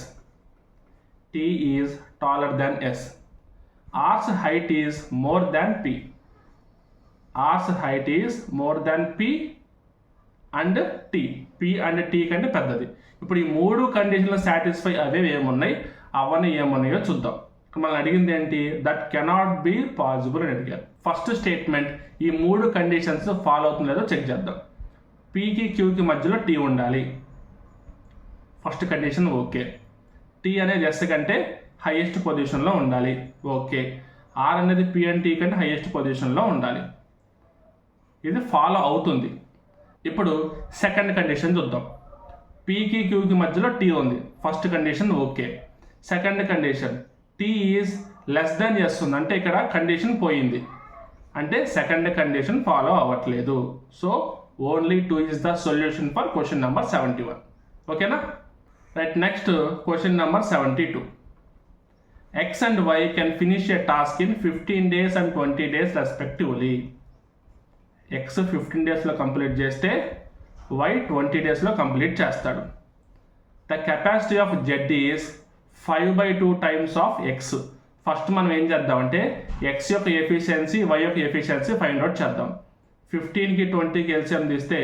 T is taller than S. R's height is more than P. R's height is more than P and T. P and T కంటే పెద్దది. ఇప్పుడు ఈ 3 కండిషన్లు satisfy అవేవి ఏమున్నాయి, అవన్నీ ఏమున్నాయో చూద్దాం. మనం అడిగింది ఏంటి? దట్ కెనాట్ బి పాసిబుల్ అని అడిగారు. ఫస్ట్ స్టేట్మెంట్ ఈ 3 కండిషన్స్ ఫాలో అవుతుందో లేదో చెక్ చేద్దాం. Pకి Qకి మధ్యలో T ఉండాలి. First condition okay. T అనేది S కంటే హైయెస్ట్ పొజిషన్లో ఉండాలి. ఓకే. R అనేది P అండ్ T కంటే హైయెస్ట్ పొజిషన్లో ఉండాలి. ఇది ఫాలో అవుతుంది. ఇప్పుడు సెకండ్ కండిషన్ చూద్దాం. Pకి Qకి మధ్యలో T ఉంది. First condition okay. Second condition T is less than S ఉంది. అంటే ఇక్కడ కండిషన్ పోయింది. అంటే సెకండ్ కండిషన్ ఫాలో అవ్వట్లేదు. So Only 2 is the solution for question number 71. Okay na? Right, next question number 72. X and Y can finish a task in 15 days and 20 days respectively. X 15 days లో complete చేస్తే Y 20 days లో complete చేస్తాడు. The capacity of Z is 5/2 times of X. First మనం ఏం చేద్దామంటే X యొక్క efficiency Y యొక్క efficiency find out చేద్దాం. 15కి 20కి ఎల్సిఎం తీస్తే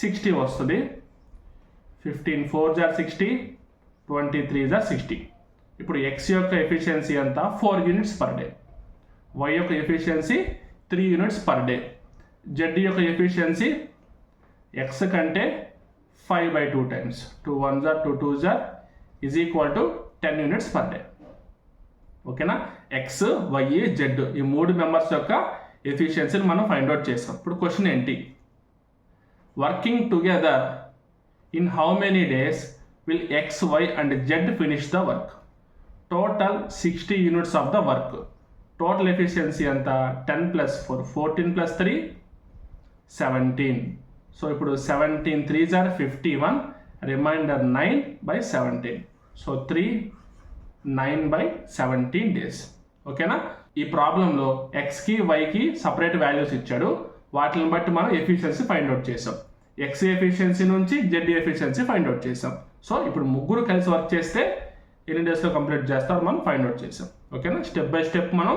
60 వస్తుంది. 15 4 జార్ 60, 23 జార్ 60. ఇప్పుడు X యొక్క ఎఫిషియన్సీ అంతా 4 యూనిట్స్ పర్ డే, Y యొక్క efficiency 3 units per day, Z యొక్క ఎఫిషియన్సీ X కంటే 5/2 టైమ్స్ 2 1 జార్ 2 2 జార్ is equal to 10 units per day. ఓకేనా? ఎక్స్ వై జెడ్ ఈ 3 మెంబర్స్ యొక్క ఎఫిషియన్సీని మనం ఫైండ్ అవుట్ చేస్తాం. ఇప్పుడు క్వశ్చన్ ఏంటి? Working together in how many days will x y and z finish the work? Total 60 units of the work. Total efficiency అంతా 10 + 4 14 + 3 17. So ఇప్పుడు 17 3 జార్ 51, రిమైండర్ 9/17. So 9/17 days. ఓకేనా? ఈ ప్రాబ్లంలో ఎక్స్కి వైకి సపరేట్ వాల్యూస్ ఇచ్చాడు, వాటిని బట్టి మనం ఎఫిషియన్సీ ఫైండ్ అవుట్ చేసాం. ఎక్స్ ఎఫిషియన్సీ నుంచి జెడ్ ఎఫిషియన్సీ ఫైండ్ అవుట్ చేసాం. సో ఇప్పుడు ముగ్గురు కలిసి వర్క్ చేస్తే ఎన్ని డేస్లో కంప్లీట్ చేస్తారో మనం ఫైండ్ అవుట్ చేసాం. ఓకేనా? స్టెప్ బై స్టెప్ మనం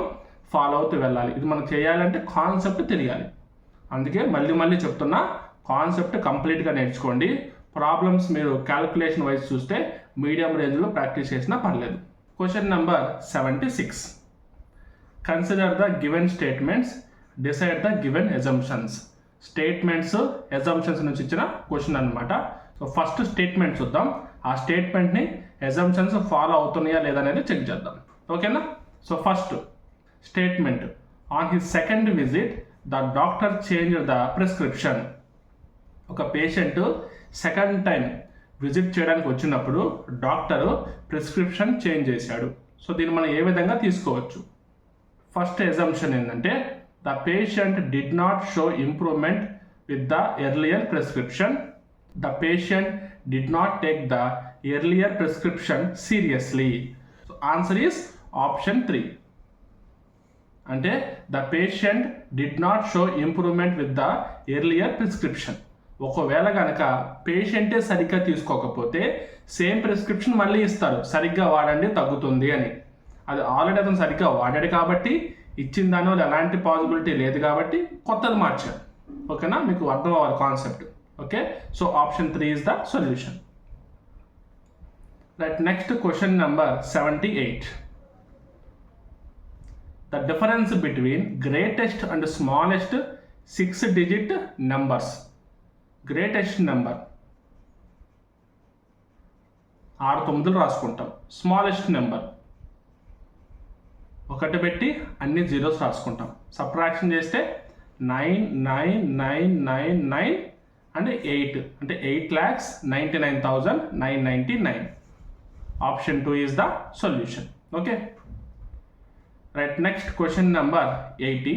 ఫాలో అవుతూ వెళ్ళాలి. ఇది మనం చేయాలంటే కాన్సెప్ట్ తెలియాలి. అందుకే మళ్ళీ చెప్తున్నా, కాన్సెప్ట్ కంప్లీట్గా నేర్చుకోండి. ప్రాబ్లమ్స్ మీరు క్యాలిక్యులేషన్ వైజ్ చూస్తే మీడియం రేంజ్లో ప్రాక్టీస్ చేసినా పర్లేదు. Question number 76. Consider the given statements, decide the given assumptions. Statements assumptions నుంచి ఇచ్చిన క్వశ్చన్ అనమాట. సో ఫస్ట్ స్టేట్మెంట్ చూద్దాం. ఆ స్టేట్మెంట్ని ఎజంప్షన్స్ ఫాలో అవుతున్నాయా లేదా అనేది చెక్ చేద్దాం. ఓకేనా? So first statement, on his second visit the doctor change the prescription. ఒక పేషెంట్ సెకండ్ టైం విజిట్ చేయడానికి వచ్చినప్పుడు డాక్టర్ ప్రిస్క్రిప్షన్ చేంజ్ చేశాడు. సో దీన్ని మనం ఏ విధంగా తీసుకోవచ్చు? ఫస్ట్ ఎజంప్షన్ ఏంటంటే the patient did not show improvement with the earlier prescription. The patient did not take the earlier prescription seriously. So answer is option 3. అంటే the patient did not show improvement with the earlier prescription. ఒకవేళ కనుక పేషెంటే సరిగ్గా తీసుకోకపోతే same prescription మళ్ళీ ఇస్తారు, సరిగ్గా వాడండి తగ్గుతుంది అని. అది ఆల్రెడీ అతను సరిగ్గా వాడాడు కాబట్టి ఇచ్చిన దానివల్ల ఎలాంటి పాసిబిలిటీ లేదు కాబట్టి కొత్తది మార్చారు. ఓకేనా? మీకు అర్థం అవ్వాలి concept. Okay, so option 3 is the solution. Right, next question number 78. The difference between greatest and smallest 6-digit numbers. Greatest number 6 రాసుకుంటాం. స్మాలెస్ట్ నెంబర్ ఒకటి పెట్టి అన్ని జీరోస్ రాసుకుంటాం. సబ్ట్రాక్షన్ చేస్తే 99999 అండ్ 8 అంటే 8,99,999. Option 2 is the solution. Okay, right. Next question number 80.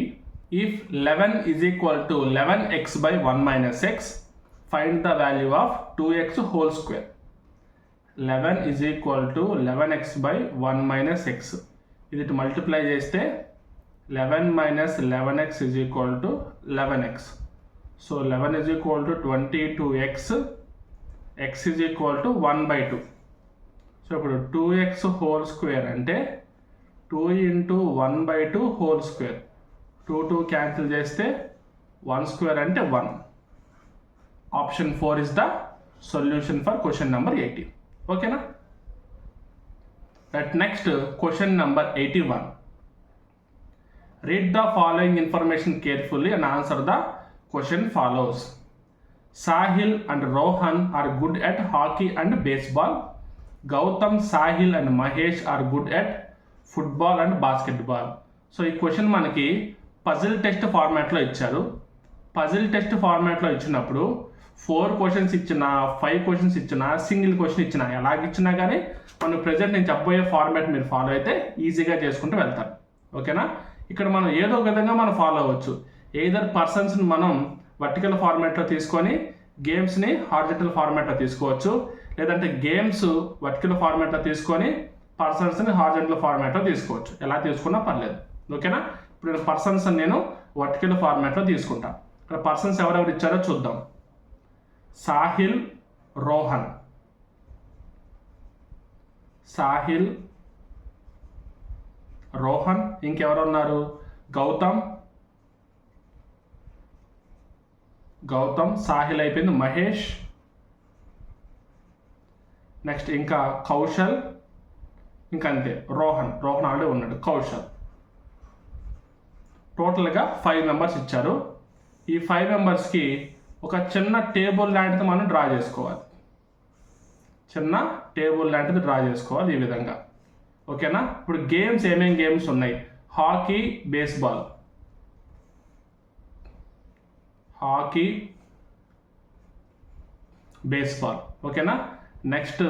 If 11 is equal to 11x by 1 minus x, find the value of 2x whole square. 11 is equal to 11x by 1 minus x. ఇది multiply చేస్తే 11 minus 11x is equal to 11x. So 11 is equal to 22x. x is equal to 1/2. So ఇప్పుడు 2x whole square అంటే 2 into 1/2 whole square. 2 cancel చేస్తే 1 square అంటే 1. Option 4 is the solution for question number 80. ఓకేనా? Right, next question number 81. Read the following information carefully and answer the question follows. Sahil and Rohan are good at hockey and baseball. Gautam, Sahil and Mahesh are good at football and basketball. So ఈ question మనకి puzzle test ఫార్మాట్లో ఇచ్చారు. Puzzle test ఫార్మాట్లో ఇచ్చినప్పుడు 4 questions ఇచ్చినా 5 questions ఇచ్చినా single question ఇచ్చినా ఎలాగిచ్చినా కానీ మనం ప్రెజెంట్ నేను చెప్పబోయే ఫార్మాట్ మీరు ఫాలో అయితే ఈజీగా చేసుకుంటూ వెళ్తారు. ఓకేనా? ఇక్కడ మనం ఏదో ఒక విధంగా మనం ఫాలో అవ్వచ్చు. ఎయిదర్ పర్సన్స్ని మనం వర్టికల్ ఫార్మాట్లో తీసుకొని గేమ్స్ని హారిజంటల్ ఫార్మాట్లో తీసుకోవచ్చు, లేదంటే గేమ్స్ వర్టికల్ ఫార్మాట్లో తీసుకొని పర్సన్స్ని హారిజంటల్ ఫార్మాట్లో తీసుకోవచ్చు. ఎలా తీసుకున్నా పర్లేదు. ఓకేనా? ఇప్పుడు నేను పర్సన్స్ నేను వర్టికల్ ఫార్మాట్లో తీసుకుంటాను. ఇక్కడ పర్సన్స్ ఎవరెవరు ఇచ్చారో చూద్దాం. సాహిల్, రోహన్, సాహిల్, రోహన్, ఇంకెవరు ఉన్నారు? గౌతమ్, సాహిల్ అయిపోయింది, మహేష్, నెక్స్ట్ ఇంకా కౌశల్, ఇంకా అంతే రోహన్ ఆల్రెడీ ఉన్నాడు, కౌశల్. టోటల్గా 5 మెంబర్స్ ఇచ్చారు. ఈ 5 మెంబర్స్కి ఒక చిన్న టేబుల్ లాంటిది మనం డ్రా చేసుకోవాలి. ఈ విధంగా. ఓకేనా? ఇప్పుడు గేమ్స్ ఏమేం గేమ్స్ ఉన్నాయి? హాకీ, బేస్బాల్, ఓకేనా? నెక్స్ట్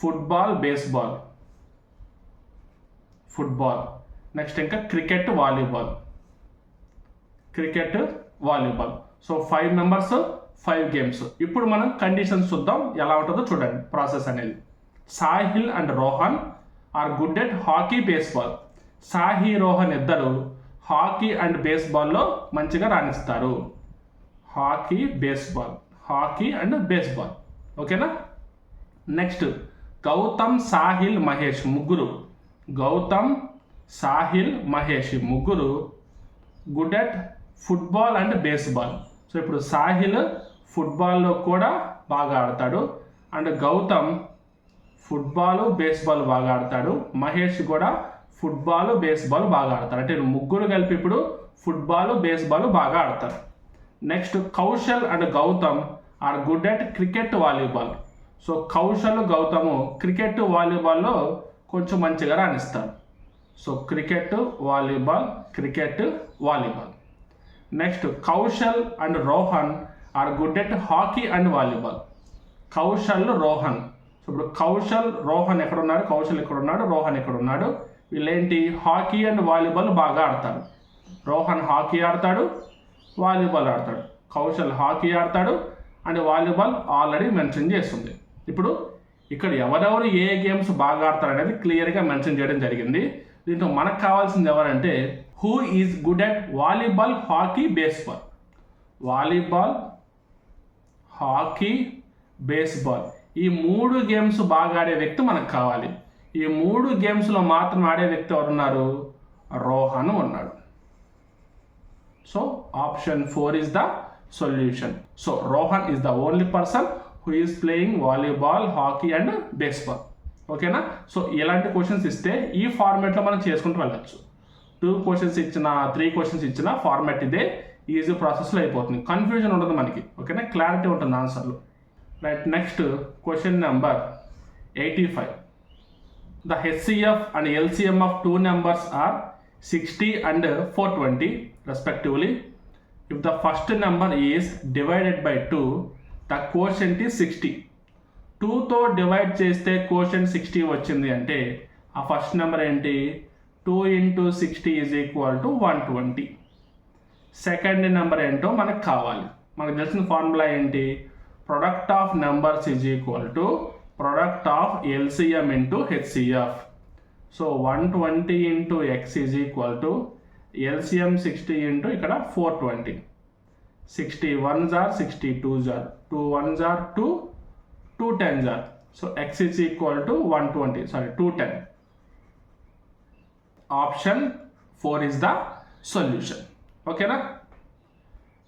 ఫుట్బాల్, బేస్బాల్, నెక్స్ట్ ఇంకా cricket, volleyball. So 5 members, 5 games. ఇప్పుడు మనం కండిషన్స్ చూద్దాం, ఎలా ఉంటుందో చూడండి ప్రాసెస్ అనేది. Sahil and Rohan are good at hockey, baseball. Sahi, Rohan ఇద్దరు హాకీ అండ్ బేస్బాల్లో మంచిగా రాణిస్తారు. Hockey and baseball. ఓకేనా? నెక్స్ట్ గౌతమ్, సాహిల్, మహేష్ ముగ్గురు good at football and baseball. So ఇప్పుడు సాహిల్ ఫుట్బాల్లో కూడా బాగా ఆడతాడు, అండ్ గౌతమ్ ఫుట్బాల్, బేస్బాల్ బాగా ఆడతాడు, మహేష్ కూడా ఫుట్బాల్, బేస్బాల్ బాగా ఆడతారు. అంటే ముగ్గురు కలిపి ఇప్పుడు ఫుట్బాల్, బేస్బాల్ బాగా ఆడతారు. Next Kaushal and Gautam are good at cricket, volleyball. So Kaushal, Gautam cricket, వాలీబాల్లో కొంచెం మంచిగా రాణిస్తారు. So cricket, volleyball. Next Kaushal and Rohan are good at hockey and volleyball. Rohan. So ఇప్పుడు కౌశల్, రోహన్ ఎక్కడున్నారు? కౌశల్ ఇక్కడ ఉన్నాడు, రోహన్ ఇక్కడ ఉన్నాడు. వీళ్ళేంటి? హాకీ అండ్ వాలీబాల్ బాగా ఆడతారు. రోహన్ హాకీ ఆడతాడు, వాలీబాల్ ఆడతాడు. కౌశల్ హాకీ ఆడతాడు అండ్ వాలీబాల్ ఆల్రెడీ మెన్షన్ చేస్తుంది. ఇప్పుడు ఇక్కడ ఎవరెవరు ఏ గేమ్స్ బాగా ఆడతారు అనేది క్లియర్గా మెన్షన్ చేయడం జరిగింది. దీంట్లో మనకు కావాల్సింది ఎవరంటే who is good at volleyball, hockey, baseball. ఈ 3 గేమ్స్ బాగా ఆడే వ్యక్తి మనకు కావాలి. ఈ 3 గేమ్స్లో మాత్రం ఆడే వ్యక్తి ఎవరున్నారు? రోహన్ ఉన్నాడు. So option 4 is the solution. So Rohan is the only person who is playing volleyball, hockey and baseball. ఓకేనా? సో ఇలాంటి క్వశ్చన్స్ ఇస్తే ఈ ఫార్మాట్లో మనం చేసుకుంటూ వెళ్ళచ్చు. 2 క్వశ్చన్స్ ఇచ్చినా 3 క్వశ్చన్స్ ఇచ్చినా ఫార్మాట్ ఇదే, ఈజీ ప్రాసెస్లో అయిపోతుంది. కన్ఫ్యూజన్ ఉండదు మనకి. ఓకేనా? క్లారిటీ ఉంటుంది ఆన్సర్లో. Right. Next question number 85. The HCF and LCM of 2 numbers are 60 and 420 respectively. If the first number is divided by 2, the quotient is 60. 2తో డివైడ్ చేస్తే quotient 60 వచ్చింది అంటే ఆ ఫస్ట్ నెంబర్ ఏంటి? 2 into 60 is equal to 120. Second number ఏంటో మనకు కావాలి. మనకు తెలిసిన ఫార్ములా ఏంటి? Product of numbers is equal to product of LCM into HCF. So 120 into x is equal to LCM 60 into ఇక్కడ 420. 60 1s are 60 2s are 2 1s are 2 2 10s are. So x is equal to 210. Option 4 is the solution. Okay na?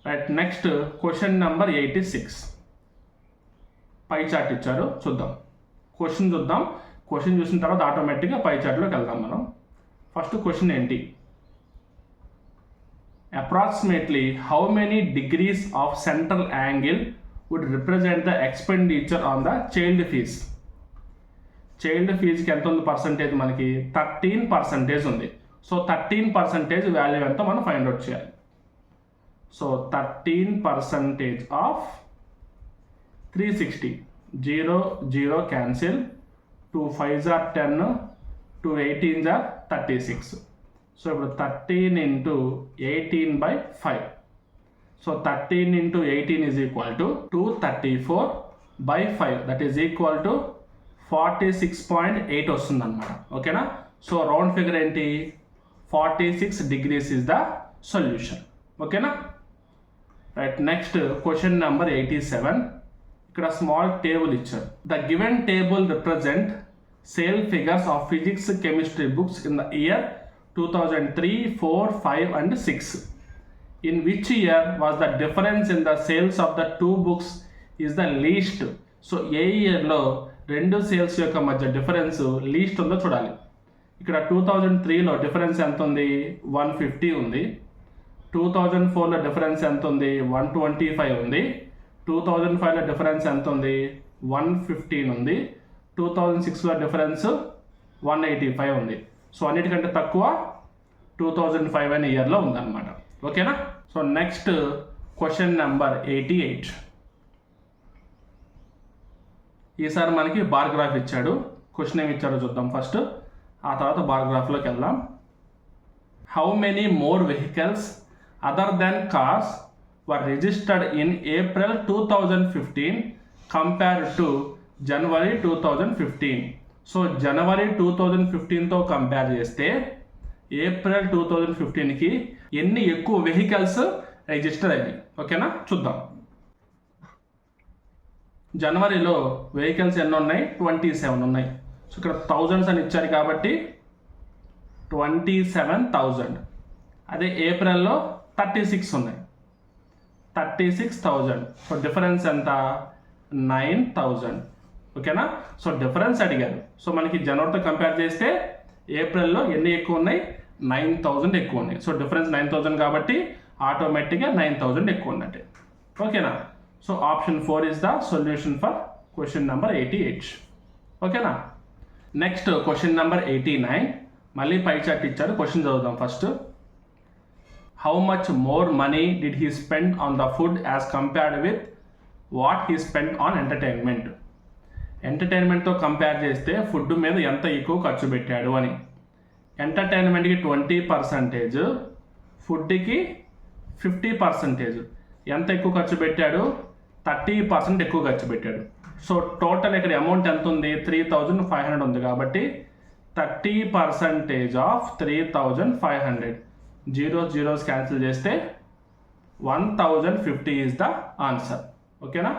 Right. Next question number 86. Pi chart ఇచ్చారు, చూద్దాం. Question చూద్దాం. Question చూసిన తర్వాత ఆటోమేటిక్గా పై చార్ట్లోకి వెళ్దాం మనం. ఫస్ట్ క్వశ్చన్ ఏంటి? Approximately how many degrees of central angle would represent the expenditure on the child fees? Child ఫీజుకి ఎంత ఉంది పర్సంటేజ్? మనకి 13% ఉంది. సో 13% వాల్యూ ఎంత మనం ఫైండ్ అవుట్ చేయాలి. So 13% of 360. 0 0 cancel. 2 5s are 10, 2 18s are 36. So ఇప్పుడు 13 into 18/5. So 13 into 18 is equal to 234 by 5, that is equal to 46.8 వస్తుంది అనమాట. ఓకేనా. సో రౌండ్ ఫిగర్ ఏంటి, 46 degrees is the solution. ఓకేనా. Right, next question number 87. ఇక్కడ small table ఇచ్చారు. The given table represent sale figures of physics chemistry books in the year 2003, 4, 5 and 6. In which year was the difference in the sales of the two books is the least? So ఏ ఇయర్లో రెండు sales యొక్క మధ్య difference least ఉందో చూడాలి. ఇక్కడ 2003లో difference ఎంత ఉంది, 150 ఉంది. 2004లో డిఫరెన్స్ ఎంత ఉంది, 125 ఉంది. 2005లో డిఫరెన్స్ ఎంత ఉంది, 115 ఉంది. 2006లో డిఫరెన్స్ 185 ఉంది. సో అన్నిటికంటే తక్కువ 2005 అనే ఇయర్లో ఉందన్నమాట. ఓకేనా. So next question number 88. ఈసారి మనకి బార్ గ్రాఫ్ ఇచ్చాడు. క్వశ్చన్ ఏమి ఇచ్చాడో చూద్దాం ఫస్ట్, ఆ తర్వాత బార్ గ్రాఫ్లోకి వెళ్దాం. How many more vehicles other than cars were registered in April 2015 compared to January 2015. So జనవరి 2015తో కంపేర్ చేస్తే ఏప్రిల్ 2015కి ఎన్ని ఎక్కువ వెహికల్స్ రిజిస్టర్ అయ్యాయి. ఓకేనా, చూద్దాం. జనవరిలో వెహికల్స్ ఎన్ని ఉన్నాయి, 27 ఉన్నాయి. సో ఇక్కడ థౌజండ్స్ అని ఇచ్చారు కాబట్టి 27,000. అదే ఏప్రిల్లో 36 ఉన్నాయి, 36,000. సో డిఫరెన్స్ ఎంత, 9,000. ఓకేనా. సో డిఫరెన్స్ అడిగారు. సో మనకి జనవరితో కంపేర్ చేస్తే ఏప్రిల్లో ఎన్ని ఎక్కువ ఉన్నాయి, 9,000 ఎక్కువ ఉన్నాయి. సో డిఫరెన్స్ 9,000 కాబట్టి ఆటోమేటిక్గా 9,000 ఎక్కువ ఉన్నట్టే. ఓకేనా. So option 4 is the solution for question number 88. ఓకేనా. Next question number 89. మళ్ళీ పై చార్ట్ ఇచ్చారు. క్వశ్చన్ చదువుదాం first. How much more money did he spend on the food as compared with what he spend on entertainment. ఎంటర్టైన్మెంట్తో compare చేస్తే food మీద ఎంత ఎక్కువ ఖర్చు పెట్టాడు అని. ఎంటర్టైన్మెంట్కి 20%, ఫుడ్కి 50%. ఎంత ఎక్కువ ఖర్చు పెట్టాడు, 30% ఎక్కువ ఖర్చు పెట్టాడు. సో టోటల్ ఇక్కడ అమౌంట్ ఎంత ఉంది, 3,500 ఉంది కాబట్టి 30% ఆఫ్ 3,500. జీరోస్ క్యాన్సిల్ చేస్తే 1,050 ఈజ్ ద ఆన్సర్. ఓకేనా.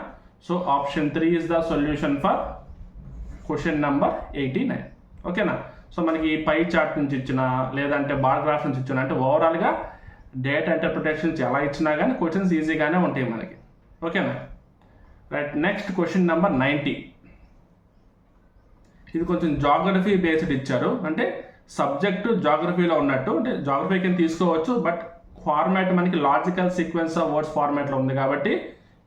So option 3 is the solution for question number 89. ఓకేనా. సో మనకి ఈ పై చార్ట్ నుంచి ఇచ్చిన లేదంటే బార్ గ్రాఫ్ నుంచి ఇచ్చిన అంటే ఓవరాల్గా డేటా ఇంటర్ప్రిటేషన్స్ ఎలా ఇచ్చినా కానీ క్వశ్చన్స్ ఈజీగానే ఉంటాయి మనకి. ఓకేనా. Right, next question number 90. ఇది కొంచెం జాగ్రఫీ బేస్డ్ ఇచ్చారు. అంటే సబ్జెక్టు జాగ్రఫీలో ఉన్నట్టు, అంటే జాగ్రఫీ కింద తీసుకోవచ్చు, బట్ ఫార్మాట్ మనకి లాజికల్ సీక్వెన్స్ ఆఫ్ వర్డ్స్ ఫార్మాట్లో ఉంది కాబట్టి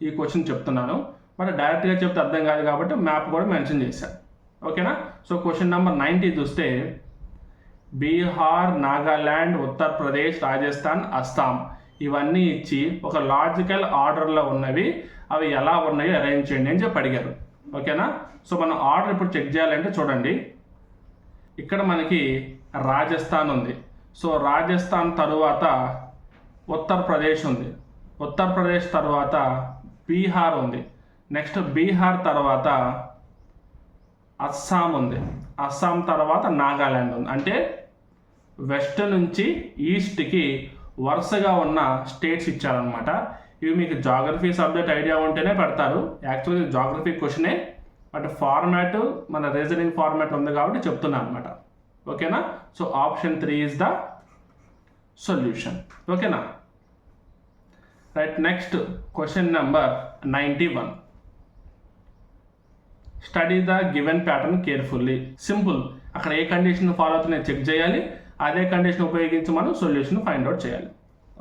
ఈ క్వశ్చన్ చెప్తున్నాను. బట్ డైరెక్ట్గా చెప్తే అర్థం కాదు కాబట్టి మ్యాప్ కూడా మెన్షన్ చేశాను. ఓకేనా. సో క్వశ్చన్ నెంబర్ 90 చూస్తే బీహార్, నాగాల్యాండ్, ఉత్తరప్రదేశ్, రాజస్థాన్, అస్సాం ఇవన్నీ ఇచ్చి ఒక లాజికల్ ఆర్డర్లో ఉన్నవి, అవి ఎలా ఉన్నాయో అరేంజ్ చేయండి అని చెప్పి అడిగారు. ఓకేనా. సో మనం ఆర్డర్ ఇప్పుడు చెక్ చేయాలంటే చూడండి, ఇక్కడ మనకి రాజస్థాన్ ఉంది. సో రాజస్థాన్ తరువాత ఉత్తరప్రదేశ్ ఉంది. ఉత్తరప్రదేశ్ తర్వాత బీహార్ ఉంది. నెక్స్ట్ బీహార్ తర్వాత అస్సాం ఉంది. అస్సాం తర్వాత నాగాల్యాండ్ ఉంది. అంటే వెస్ట్ నుంచి ఈస్ట్కి వరుసగా ఉన్న స్టేట్స్ ఇచ్చారనమాట. ఇవి మీకు జాగ్రఫీ సబ్జెక్ట్ ఐడియా ఉంటేనే పెడతారు. యాక్చువల్గా జాగ్రఫీ క్వశ్చనే, బట్ ఫార్మాట్ మన రీజనింగ్ ఫార్మాట్ ఉంది కాబట్టి చెప్తున్నాను అనమాట. ఓకేనా. So option 3 is the solution. ఓకేనా. Right, next question number 91. Study the given pattern carefully. Simple, అక్కడ ఏ కండిషన్ ఫాలో అవుతున్నాయో చెక్ చేయాలి, అదే కండిషన్ ఉపయోగించి మనం సొల్యూషన్ ఫైండ్ అవుట్ చేయాలి.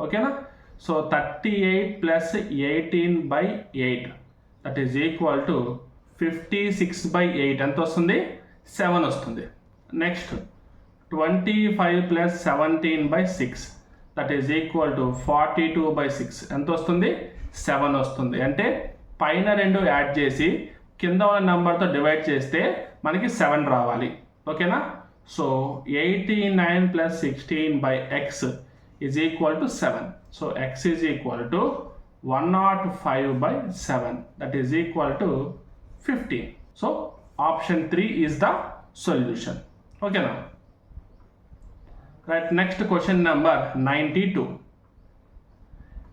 ఓకేనా. So 38 + 18/8 that is equal to 56/8 ఎంత వస్తుంది, 7 వస్తుంది. Next 25 + 17/6 that is equal to 42/6 ఎంత వస్తుంది, 7 వస్తుంది. అంటే పైన రెండు యాడ్ చేసి కింద ఉన్న నెంబర్తో డివైడ్ చేస్తే మనకి 7 రావాలి. ఓకేనా. So 89 + 16/x is equal to 7. So x is equal to 105/7, that is equal to 15. So option 3 is the solution. Okay now. Right, next question number 92.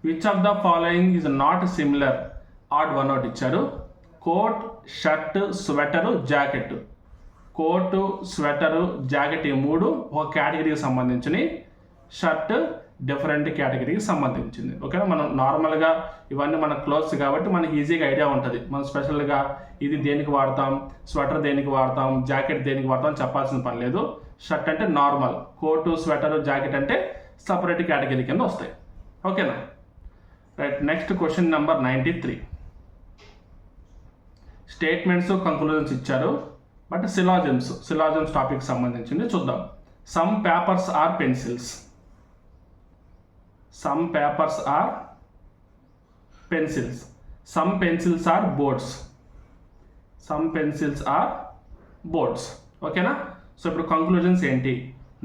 Which of the following is not similar? Odd one out ఇచ్చారు. Coat, shirt, sweater, jacket. Coat, sweater, jacket ఈ మూడు ఒక కేటగిరీకి సంబంధించినవి. Shirt different కేటగిరీకి సంబంధించింది. ఓకేనా, మనం నార్మల్గా ఇవన్నీ మనకు క్లోత్స్ కాబట్టి మనకి ఈజీగా ఐడియా ఉంటుంది. మనం స్పెషల్గా ఇది దేనికి వాడతాం, స్వెటర్ దేనికి వాడతాం, జాకెట్ దేనికి వాడతాం చెప్పాల్సిన పని లేదు. షర్ట్ అంటే నార్మల్, కోటు, స్వెటరు, జాకెట్ అంటే సపరేట్ కేటగిరీ కింద వస్తాయి. ఓకేనా. Right, next question number 93. Statements, conclusions ఇచ్చారు, బట్ సిలాజమ్స్ టాపిక్ సంబంధించింది చూద్దాం. Some papers are pencils. Some papers are pencils. Some pencils are boards. Some pencils are boards. ఓకేనా. So ఇప్పుడు conclusions ఏంటి?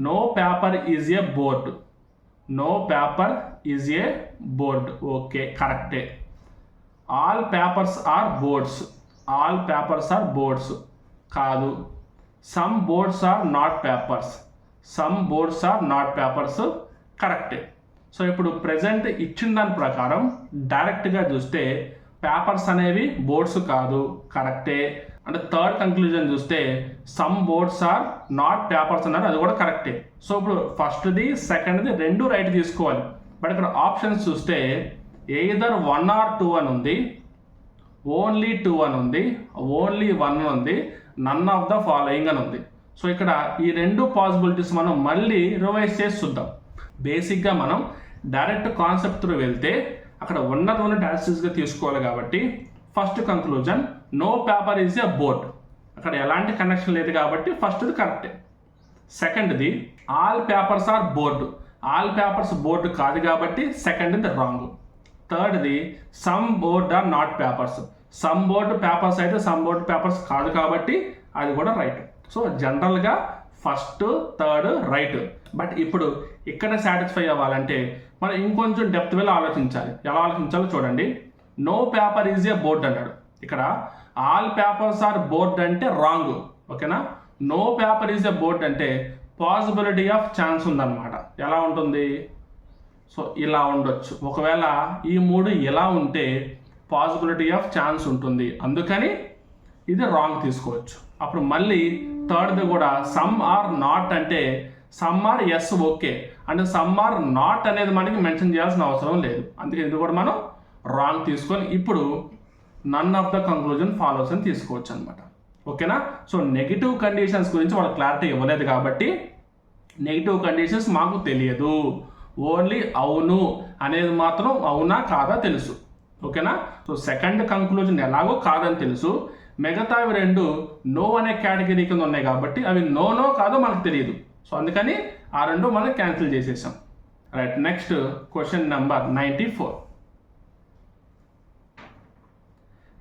No paper is a board. No paper is a board. Okay, కరెక్టే. All papers are boards. All papers are boards కాదు. Some boards are not papers. Some boards are not papers కరెక్టే. So ఇప్పుడు present ఇచ్చిన దాని ప్రకారం డైరెక్ట్గా చూస్తే papers అనేవి బోర్డ్స్ కాదు, కరెక్టే. అంటే థర్డ్ కంక్లూజన్ చూస్తే some boards are not papers అన్నారు, అది కూడా కరెక్టే. సో ఇప్పుడు ఫస్ట్ది సెకండ్ది రెండు రైట్ తీసుకోవాలి. బట్ ఇక్కడ ఆప్షన్స్ చూస్తే ఎయిదర్ 1 or 2 అని ఉంది, ఓన్లీ 2 అని ఉంది, ఓన్లీ 1 అని ఉంది, నన్ ఆఫ్ ద ఫాలోయింగ్ అని ఉంది. సో ఇక్కడ ఈ రెండు పాసిబిలిటీస్ మనం మళ్ళీ రివైజ్ చేసి చూద్దాం. బేసిక్గా మనం డైరెక్ట్ కాన్సెప్ట్ త్రూ వెళ్తే అక్కడ ఉన్నది యాసిస్గా తీసుకోవాలి కాబట్టి first conclusion no paper is a board, అక్కడ ఎలాంటి కనెక్షన్ లేదు కాబట్టి ఫస్ట్ది కరెక్టే. సెకండ్ది all papers are board, all papers board కాదు కాబట్టి సెకండ్ది రాంగ్. థర్డ్ది some board are not papers, some board papers అయితే సమ్ బోర్డు పేపర్స్ కాదు కాబట్టి అది కూడా రైట్. సో జనరల్గా ఫస్ట్, థర్డ్ రైట్. బట్ ఇప్పుడు ఇక్కడ సాటిస్ఫై అవ్వాలంటే మనం ఇంకొంచెం డెప్త్ వెళ్ళి ఆలోచించాలి. ఎలా ఆలోచించాలో చూడండి. No paper is a board అన్నాడు, ఇక్కడ ఆల్ పేపర్స్ ఆర్ బోర్డ్ అంటే రాంగ్. ఓకేనా. No paper is a board అంటే పాసిబిలిటీ ఆఫ్ ఛాన్స్ ఉందన్నమాట. ఎలా ఉంటుంది? సో ఇలా ఉండొచ్చు. ఒకవేళ ఈ మూడు ఎలా ఉంటే పాసిబిలిటీ ఆఫ్ ఛాన్స్ ఉంటుంది, అందుకని ఇది రాంగ్ తీసుకోవచ్చు. అప్పుడు మళ్ళీ థర్డ్ది కూడా సమ్ ఆర్ నాట్ అంటే సమ్ ఆర్ ఎస్ ఓకే, అంటే సమ్ ఆర్ నాట్ అనేది మనకి మెన్షన్ చేయాల్సిన అవసరం లేదు, అందుకే ఇది కూడా మనం రాంగ్ తీసుకొని ఇప్పుడు none of the conclusion follows అని తీసుకోవచ్చు అనమాట. ఓకేనా. సో నెగిటివ్ కండిషన్స్ గురించి వాళ్ళకి క్లారిటీ ఇవ్వలేదు కాబట్టి నెగిటివ్ కండిషన్స్ మాకు తెలియదు, ఓన్లీ అవును అనేది మాత్రం అవునా కాదా తెలుసు. ఓకేనా. సో సెకండ్ కంక్లూజన్ ఎలాగో కాదని తెలుసు, మిగతావి రెండు నో అనే కేటగిరీ కింద ఉన్నాయి కాబట్టి అవి నో కాదో మనకు తెలియదు. సో అందుకని ఆ రెండు మనం క్యాన్సిల్ చేసేసాం. Right, next question number 94.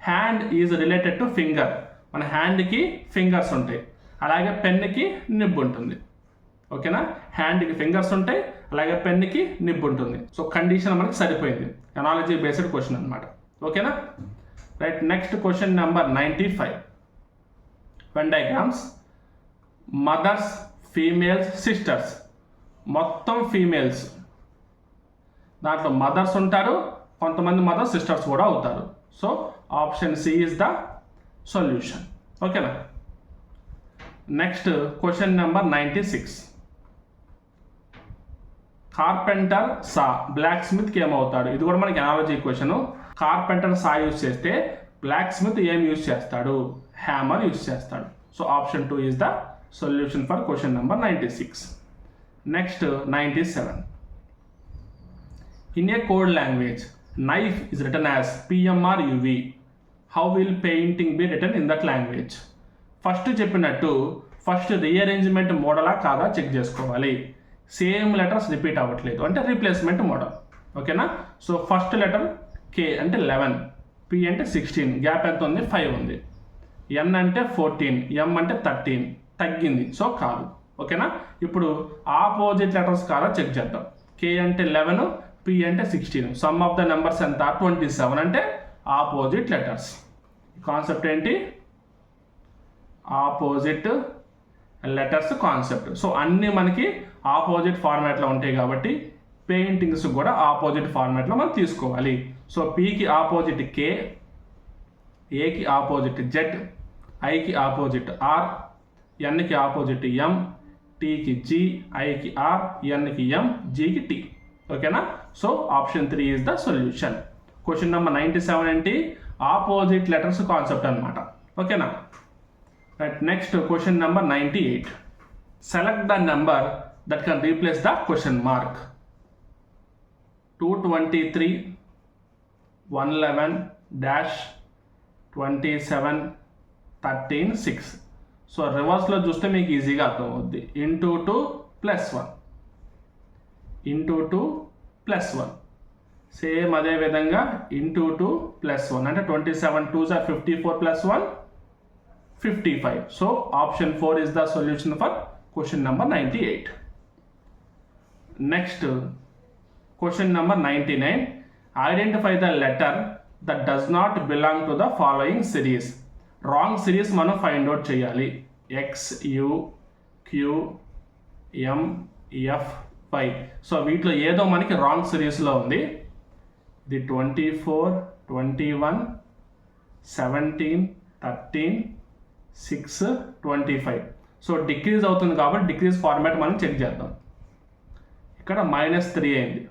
Hand is related to finger. మన హ్యాండ్కి ఫింగర్స్ ఉంటాయి, అలాగే పెన్నుకి నిబ్బు ఉంటుంది. ఓకేనా. హ్యాండ్కి ఫింగర్స్ ఉంటాయి, అలాగే పెన్నుకి నిబ్బు ఉంటుంది. సో కండిషన్ మనకి సరిపోయింది. ఎనాలజీ బేస్డ్ క్వశ్చన్ అనమాట. ఓకేనా. Right, next question number 95. Venn diagrams mothers, females, sisters. మొత్తం ఫీమేల్స్, దాంట్లో మదర్స్ ఉంటారు, కొంతమంది మదర్స్ సిస్టర్స్ కూడా అవుతారు. So option C is the solution. ఓకేనా. Next question number 96. Carpenter saw, బ్లాక్ స్మిత్కి ఏమవుతాడు? ఇది కూడా మనకి analogy question. Carpenter saw use చేస్తే బ్లాక్ స్మిత్ ఏం యూజ్ చేస్తాడు? హ్యామర్ యూజ్ చేస్తాడు. So option 2 is the solution for question number 96. Next 97. In a code language knife is written as PMRUV. How will painting be written in that language? First చెప్పినట్టు first rearrangement మోడలా కాదా check చేసుకోవాలి. Same letters repeat అవ్వట్లేదు అంటే replacement model. ఓకేనా. So first letter K అంటే 11, P అంటే 16, gap ఎంత ఉంది? 5 ఉంది. N అంటే 14, M అంటే 13, తగ్గింది, సో కాదు. ఓకేనా. ఇప్పుడు ఆపోజిట్ లెటర్స్ కాదా చెక్ చేద్దాం. K అంటే 11, పి అంటే 16. సమ్ ఆఫ్ ద నెంబర్స్ ఎంత 27 అంటే ఆపోజిట్ లెటర్స్. కాన్సెప్ట్ ఏంటి? Opposite letters concept. సో అన్నీ మనకి ఆపోజిట్ ఫార్మాట్లో ఉంటాయి కాబట్టి పెయింటింగ్స్ కూడా ఆపోజిట్ ఫార్మాట్లో మనం తీసుకోవాలి. సో పికి ఆపోజిట్ కే, ఏకి ఆపోజిట్ జెడ్, ఐకి ఆపోజిట్ ఆర్, ఎన్కి ఆపోజిట్ ఎం, టీకి జి, ఐకి ఆర్, ఎన్కి ఎం, జీకి టీ. ఓకేనా? So option 3 is the solution. Question number 97 ఏంటి? ఆపోజిట్ లెటర్స్ కాన్సెప్ట్ అనమాట. ఓకేనా? Right. Next question number 98. Select the number that can replace the question mark. 223, 111, -27, 13, 6. So రివర్స్లో చూస్తే మీకు ఈజీగా అర్థమవుద్ది. Into 2 + 1, into 2 + 1. సేమ్ అదే విధంగా ఇంటూ 2 + 1 అంటే 27 2s are 54 + 1 55. So option 4 is the solution for question number 98. Next, question number 99. Identify the letter that does not belong to the following series. Wrong series మనం find out చేయాలి. X, U, Q, M, F, Y. So వీటిలో ఏదో మనకి wrong సిరీస్లో ఉంది. ఇది 24, 21, 17, 13, 6, 25. So decrease అవుతుంది కాబట్టి డిక్రీజ్ ఫార్మాట్ మనం చెక్ చేద్దాం. ఇక్కడ -3 అయింది,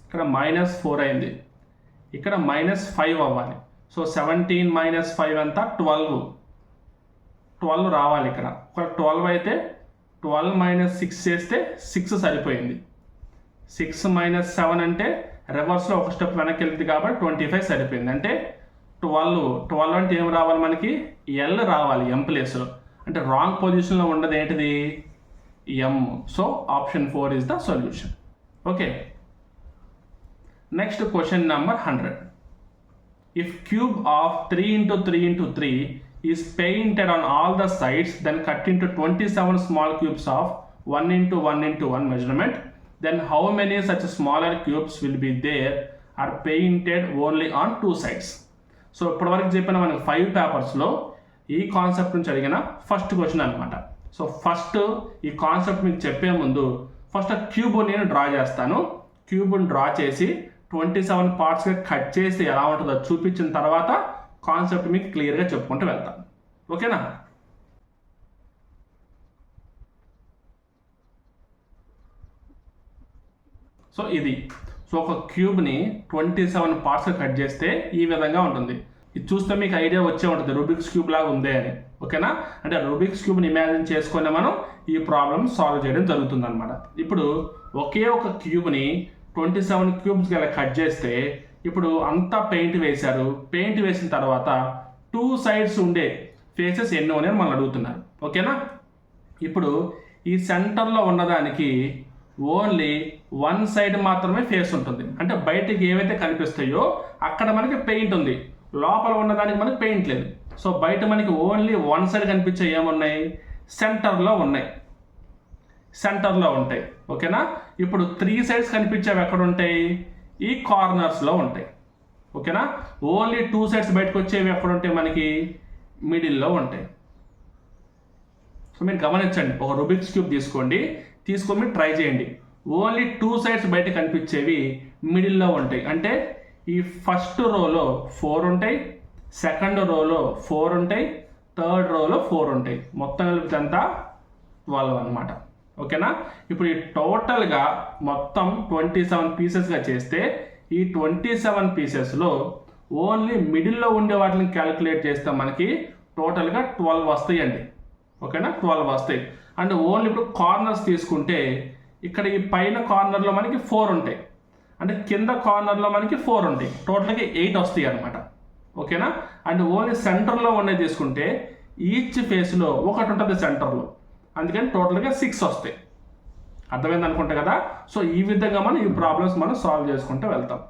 ఇక్కడ -4 అయింది, ఇక్కడ -5 అవ్వాలి. సో 17 - 5 అంతా 12 రావాలి. ఇక్కడ ఒక 12 అయితే 12 - 6 చేస్తే 6 సరిపోయింది. 6 - 7 అంటే రివర్స్లో ఒక స్టెప్ వెనక్కి వెళ్తుంది కాబట్టి 25 సరిపోయింది. అంటే 12 అంటే ఏం రావాలి మనకి? ఎల్ రావాలి ఎం ప్లేస్లో. అంటే రాంగ్ పొజిషన్లో ఉండదు ఏంటిది? M. So option 4 is the solution. Okay. Next question number 100. If cube of 3 × 3 × 3 is painted on all the sides, then cut into 27 small cubes of 1 × 1 × 1 measurement, then how many such smaller cubes will be there are painted only on 2 sides? So ఇప్పటివరకు చెప్పిన మనకి 5 పేపర్స్లో ఈ concept నుంచి అడిగిన first question అనమాట. So first ఈ concept మీకు చెప్పే ముందు ఫస్ట్ క్యూబ్ నేను డ్రా చేస్తాను. క్యూబ్ని డ్రా చేసి 27 పార్ట్స్గా కట్ చేసి ఎలా ఉంటుందో చూపించిన తర్వాత కాన్సెప్ట్ మీకు క్లియర్గా చెప్పుకుంటూ వెళ్తాను. ఓకేనా? సో ఇది. సో ఒక క్యూబ్ని 27 పార్ట్స్గా కట్ చేస్తే ఈ విధంగా ఉంటుంది. ఇది చూస్తే మీకు ఐడియా వచ్చే ఉంటుంది రూబిక్స్ క్యూబ్ లాగా ఉంది అని. ఓకేనా? అంటే రూబిక్స్ క్యూబ్ని ఇమాజిన్ చేసుకొని మనం ఈ ప్రాబ్లమ్ సాల్వ్ చేయడం జరుగుతుంది అనమాట. ఇప్పుడు ఒకే ఒక క్యూబ్ని 27 క్యూబ్స్ గల కట్ చేస్తే ఇప్పుడు అంతా పెయింట్ వేశారు. పెయింట్ వేసిన తర్వాత 2 sides ఉండే ఫేసెస్ ఎన్నో అని మనం అడుగుతున్నారు. ఓకేనా? ఇప్పుడు ఈ సెంటర్లో ఉన్నదానికి ఓన్లీ 1 side మాత్రమే ఫేస్ ఉంటుంది. అంటే బయటికి ఏవైతే కనిపిస్తాయో అక్కడ మనకి పెయింట్ ఉంది, లోపల ఉన్నదానికి మనకి పెయింట్ లేదు. సో బయట మనకి ఓన్లీ 1 side కనిపించే ఏమున్నాయి? సెంటర్లో ఉన్నాయి, సెంటర్లో ఉంటాయి. ఓకేనా? ఇప్పుడు 3 sides కనిపించేవి ఎక్కడ ఉంటాయి? ఈ కార్నర్స్లో ఉంటాయి. ఓకేనా? ఓన్లీ 2 sides బయటకు వచ్చేవి ఎక్కడ ఉంటాయి? మనకి మిడిల్లో ఉంటాయి. సో మీరు గమనించండి, ఒక రూబిక్స్ క్యూబ్ తీసుకొని మీరు ట్రై చేయండి. ఓన్లీ 2 sides బయట కనిపించేవి మిడిల్లో ఉంటాయి. అంటే ఈ ఫస్ట్ రోలో 4 ఉంటాయి, సెకండ్ రోలో 4 ఉంటాయి, థర్డ్ రోలో 4 ఉంటాయి. మొత్తం కలిపితే అంతా 12 అనమాట. ఓకేనా? ఇప్పుడు ఈ టోటల్గా మొత్తం 27 పీసెస్గా చేస్తే ఈ 27 పీసెస్లో ఓన్లీ మిడిల్లో ఉండే వాటిని క్యాలిక్యులేట్ చేస్తే మనకి టోటల్గా 12 వస్తాయండి. ఓకేనా? 12 వస్తాయి. అండ్ ఓన్లీ ఇప్పుడు కార్నర్స్ తీసుకుంటే ఇక్కడ ఈ పైన కార్నర్లో మనకి 4 ఉంటాయి, అంటే కింద కార్నర్లో మనకి 4 ఉంటాయి. టోటల్గా 8 వస్తాయి అనమాట. ఓకేనా? అండ్ ఓన్లీ సెంటర్లో ఉన్నది తీసుకుంటే ఈచ్ ఫేస్లో ఒకటి ఉంటుంది సెంటర్లో, అందుకని టోటల్గా 6 వస్తాయి. అర్థమైంది అనుకుంటా కదా? సో ఈ విధంగా మనం ఈ ప్రాబ్లమ్స్ మనం సాల్వ్ చేసుకుంటూ వెళ్తాం.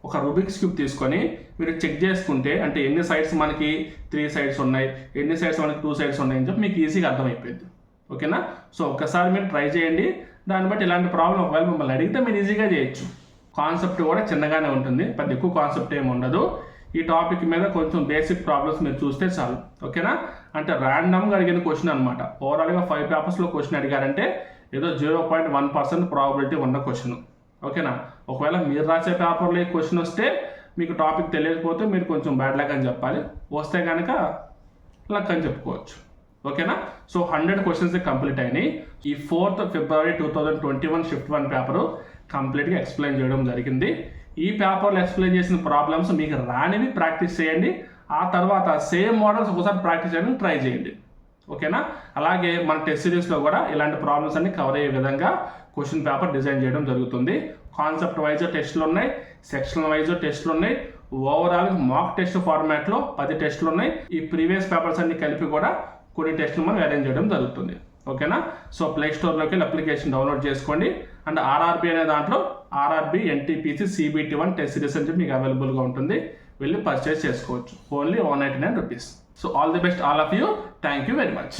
ఒక రూబిక్స్ క్యూబ్ తీసుకొని మీరు చెక్ చేసుకుంటే అంటే ఎన్ని సైడ్స్ మనకి 3 sides ఉన్నాయి, ఎన్ని సైడ్స్ మనకి 2 sides ఉన్నాయి అని చెప్పి మీకు ఈజీగా అర్థమైపోయింది. ఓకేనా? సో ఒకసారి మీరు ట్రై చేయండి. దాన్ని బట్టి ఇలాంటి ప్రాబ్లం ఒకవేళ మిమ్మల్ని అడిగితే మీరు ఈజీగా చేయొచ్చు. కాన్సెప్ట్ కూడా చిన్నగానే ఉంటుంది, పెద్ద ఎక్కువ కాన్సెప్ట్ ఏమి ఉండదు. ఈ టాపిక్ మీద కొంచెం బేసిక్ ప్రాబ్లమ్స్ మీరు చూస్తే చాలు, ఓకేనా. అంటే ర్యాండమ్గా అడిగిన క్వశ్చన్ అనమాట. ఓవరాల్గా 5 పేపర్స్లో క్వశ్చన్ అడిగారంటే ఏదో 0.1% ప్రాబిలిటీ ఉన్న క్వశ్చన్, ఓకేనా. ఒకవేళ మీరు రాసే పేపర్లో ఈ క్వశ్చన్ వస్తే మీకు టాపిక్ తెలియకపోతే మీరు కొంచెం బ్యాడ్ లక్ అని చెప్పాలి, వస్తే కనుక లక్ అని చెప్పుకోవచ్చు, ఓకేనా. సో 100 క్వశ్చన్స్ కంప్లీట్ అయినాయి. ఈ 4th February 2021 షిఫ్ట్ 1 పేపరు కంప్లీట్గా ఎక్స్ప్లెయిన్ చేయడం జరిగింది. ఈ పేపర్లో ఎక్స్ప్లెయిన్ చేసిన ప్రాబ్లమ్స్ మీకు రానివి ప్రాక్టీస్ చేయండి, ఆ తర్వాత సేమ్ మోడల్స్ ఒకసారి ప్రాక్టీస్ చేయడానికి ట్రై చేయండి, ఓకేనా. అలాగే మన టెస్ట్ సిరీస్లో కూడా ఇలాంటి ప్రాబ్లమ్స్ అన్ని కవర్ అయ్యే విధంగా క్వశ్చన్ పేపర్ డిజైన్ చేయడం జరుగుతుంది. కాన్సెప్ట్ వైజ్ టెస్టులు ఉన్నాయి, సెక్షన్ వైజ్ టెస్టులు ఉన్నాయి, ఓవరాల్ మాక్ టెస్ట్ ఫార్మాట్లో 10 టెస్టులు ఉన్నాయి. ఈ ప్రీవియస్ పేపర్స్ అన్ని కలిపి కూడా కొన్ని టెస్టులు మనం అరేంజ్ చేయడం జరుగుతుంది, ఓకేనా. సో ప్లే స్టోర్లోకి వెళ్ళి అప్లికేషన్ డౌన్లోడ్ చేసుకోండి. అండ్ ఆర్ఆర్బి అనే దాంట్లో RRB NTPC CBT1 test series అని చెప్పి మీకు అవైలబుల్గా ఉంటుంది, వెళ్ళి పర్చేస్ చేసుకోవచ్చు. Only 199 rupees. So all the best all of you. Thank you very much.